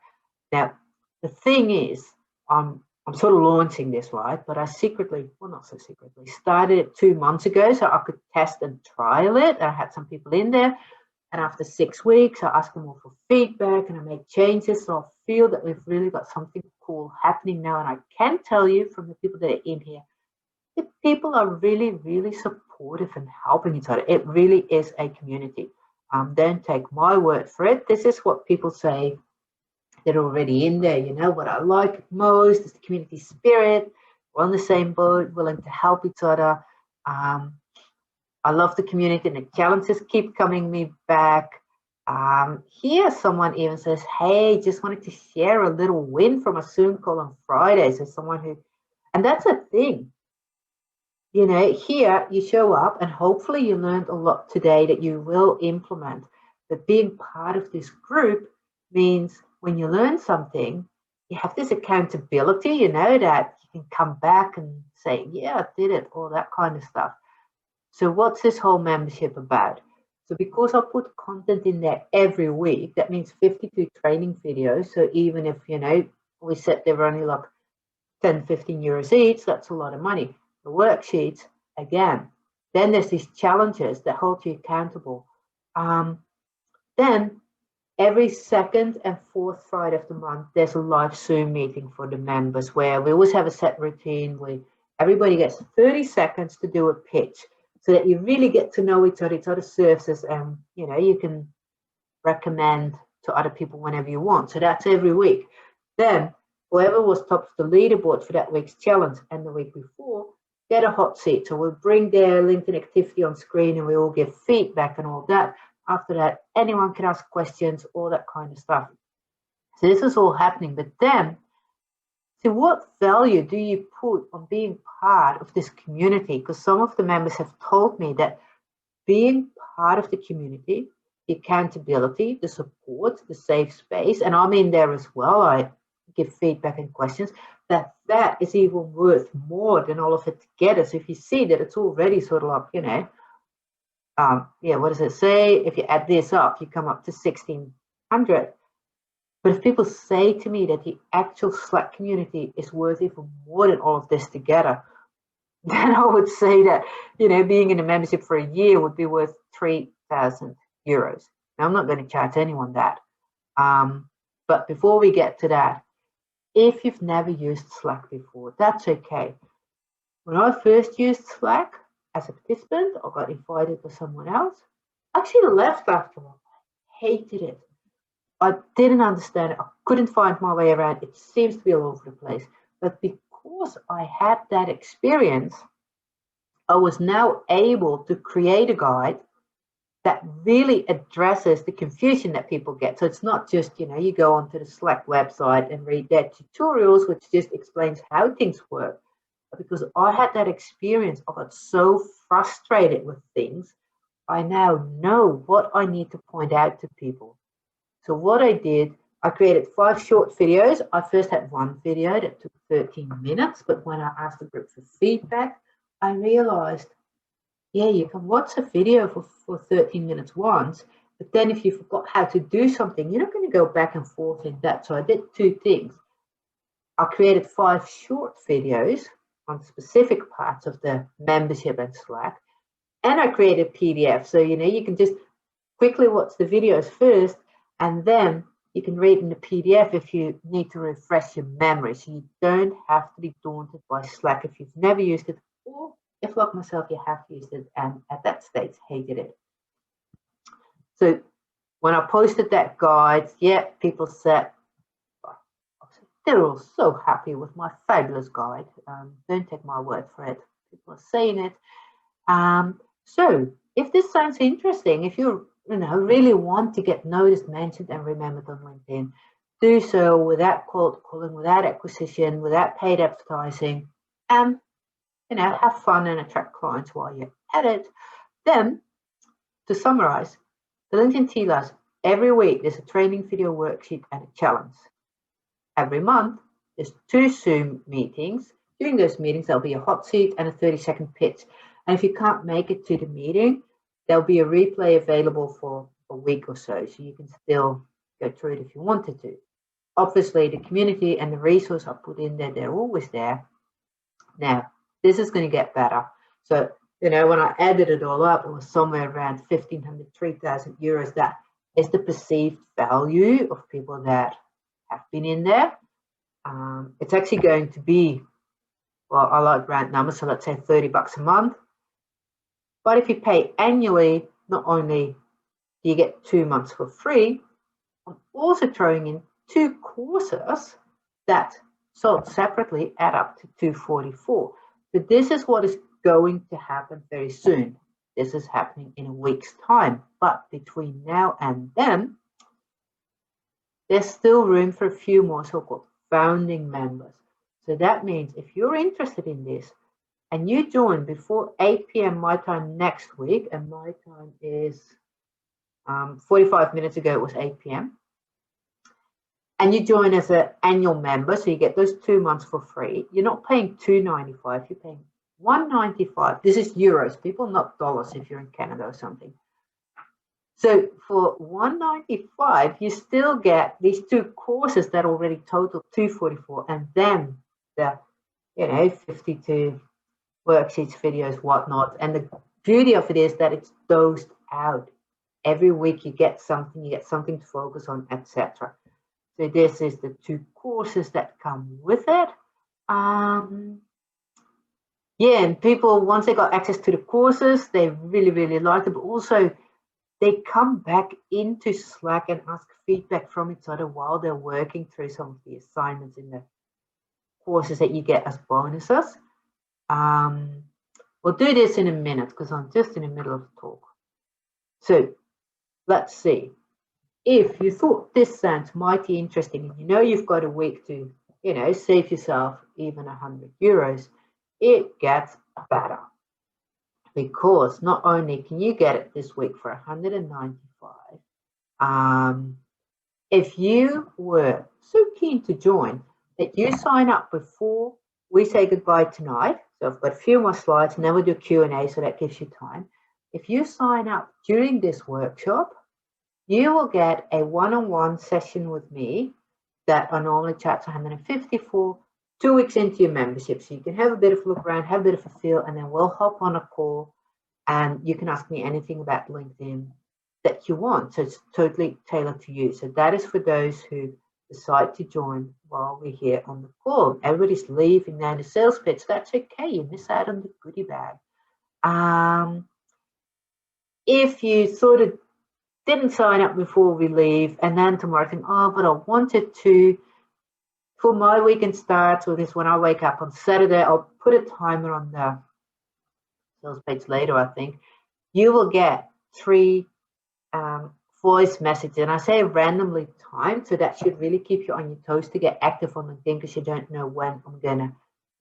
Now, the thing is, I'm sort of launching this, right? But I secretly, well, not so secretly, started it 2 months ago so I could test and trial it. I had some people in there, and after 6 weeks, I asked them all for feedback, and I made changes. So I feel that we've really got something cool happening now. And I can tell you from the people that are in here, the people are really, really supportive and helping each other. It really is a community. Don't take my word for it. This is what people say that are already in there. You know, what I like most is the community spirit. We're on the same boat, willing to help each other. I love the community, and the challenges keep coming me back. Here someone even says, hey, just wanted to share a little win from a Zoom call on Friday. So someone who, and that's a thing. You know, here you show up, and hopefully you learned a lot today that you will implement. But being part of this group means when you learn something, you have this accountability, you know, that you can come back and say, yeah, I did it, all that kind of stuff. So what's this whole membership about? So because I put content in there every week, that means 52 training videos. So even if, you know, we said they were only like 10, 15 euros each. That's a lot of money. The worksheets, again, then there's these challenges that hold you accountable. Then every second and fourth Friday of the month, there's a live Zoom meeting for the members where we always have a set routine where everybody gets 30 seconds to do a pitch so that you really get to know each other's services, and you know, you can recommend to other people whenever you want. So that's every week. Then whoever was top of the leaderboard for that week's challenge and the week before get a hot seat. So we'll bring their LinkedIn activity on screen and we all give feedback and all that. After that, anyone can ask questions, all that kind of stuff. So this is all happening. But then, so what value do you put on being part of this community? Because some of the members have told me that being part of the community, the accountability, the support, the safe space, and I'm in there as well, I give feedback and questions, that is even worth more than all of it together. So if you see that it's already sort of like, you know, yeah, what does it say? If you add this up, you come up to 1,600. But if people say to me that the actual Slack community is worth even more than all of this together, then I would say that, you know, being in a membership for a year would be worth 3,000 euros. Now, I'm not going to charge anyone that. But before we get to that, if you've never used Slack before, that's okay. When I first used Slack as a participant, I got invited by someone else. I actually left after all. I hated it. I didn't understand it. I couldn't find my way around. It seems to be all over the place. But because I had that experience, I was now able to create a guide that really addresses the confusion that people get. So it's not just, you know, you go onto the Slack website and read their tutorials, which just explains how things work. But because I had that experience, I got so frustrated with things, I now know what I need to point out to people. So what I did, I created 5 short videos. I first had one video that took 13 minutes, but when I asked the group for feedback, I realized, yeah, you can watch a video for 13 minutes once, but then if you forgot how to do something, you're not going to go back and forth in that. So I did 2 things. I created 5 short videos on specific parts of the membership and Slack, and I created PDF. So, you know, you can just quickly watch the videos first, and then you can read in the PDF if you need to refresh your memory. So you don't have to be daunted by Slack if you've never used it, or if, like myself, you have used it and at that stage hated it. So when I posted that guide, yeah, people said, they're all so happy with my fabulous guide. Don't take my word for it. People are saying it. So if this sounds interesting, if you really want to get noticed, mentioned, and remembered on LinkedIn, do so without cold calling, without acquisition, without paid advertising, and have fun and attract clients while you're at it. Then, to summarize, the LinkedIn T-Labs, every week there's a training video worksheet and a challenge. Every month, there's 2 Zoom meetings. During those meetings, there'll be a hot seat and a 30-second pitch. And if you can't make it to the meeting, there'll be a replay available for a week or so you can still go through it if you wanted to. Obviously, the community and the resource I put in there, they're always there. Now, this is going to get better. So, when I added it all up, it was somewhere around 1,500, 3,000 euros. That is the perceived value of people that have been in there. It's actually going to be, well, I like round numbers, so let's say $30 a month. But if you pay annually, not only do you get 2 months for free, I'm also throwing in 2 courses that sold separately add up to $244. So this is what is going to happen very soon. This is happening in a week's time. But between now and then, there's still room for a few more so-called founding members. So that means if you're interested in this and you join before 8 p.m. my time next week, and my time is 45 minutes ago, it was 8 p.m. and you join as an annual member, so you get those 2 months for free. You're not paying $2.95, you're paying $1.95. This is euros, people, not dollars if you're in Canada or something. So for $195, you still get these 2 courses that already total $244, and then the 52 worksheets, videos, whatnot. And the beauty of it is that it's dosed out. Every week you get something to focus on, etc. So this is the 2 courses that come with it. Yeah, and people, once they got access to the courses, they really, really liked it, but also they come back into Slack and ask feedback from each other while they're working through some of the assignments in the courses that you get as bonuses. We'll do this in a minute because I'm just in the middle of the talk. So let's see. If you thought this sounds mighty interesting and you know you've got a week to, save yourself even €100, it gets better. Because not only can you get it this week for $195, if you were so keen to join that you sign up before we say goodbye tonight, so I've got a few more slides and then we'll do Q&A, so that gives you time. If you sign up during this workshop, you will get a one-on-one session with me that I normally charge $154, 2 weeks into your membership. So you can have a bit of a look around, have a bit of a feel, and then we'll hop on a call and you can ask me anything about LinkedIn that you want. So it's totally tailored to you. So that is for those who decide to join while we're here on the call. Everybody's leaving now in the sales pitch. That's okay. You miss out on the goodie bag. If you sort of didn't sign up before we leave and then tomorrow think, oh, but I wanted to, for my weekend starts with this when I wake up on Saturday, I'll put a timer on the sales page later, I think. You will get 3 voice messages, and I say randomly timed, so that should really keep you on your toes to get active on LinkedIn because you don't know when I'm going to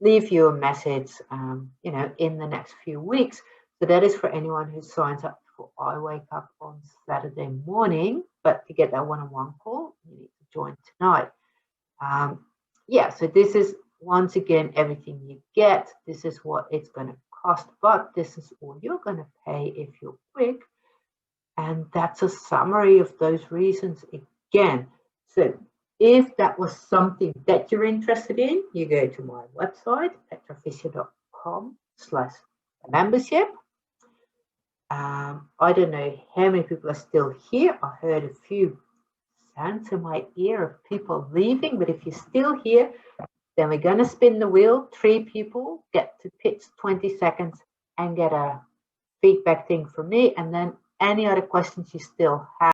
leave you a message, in the next few weeks. So that is for anyone who signs up for I Wake Up on Saturday morning, but to get that one-on-one call, you need to join tonight. So this is, once again, everything you get. This is what it's going to cost, but this is all you're going to pay if you're quick. And that's a summary of those reasons again. So if that was something that you're interested in, you go to my website, petrafisher.com/membership. I don't know how many people are still here. I heard a few sounds in my ear of people leaving, but if you're still here, then we're going to spin the wheel. 3 people get to pitch 20 seconds and get a feedback thing from me, and then any other questions you still have.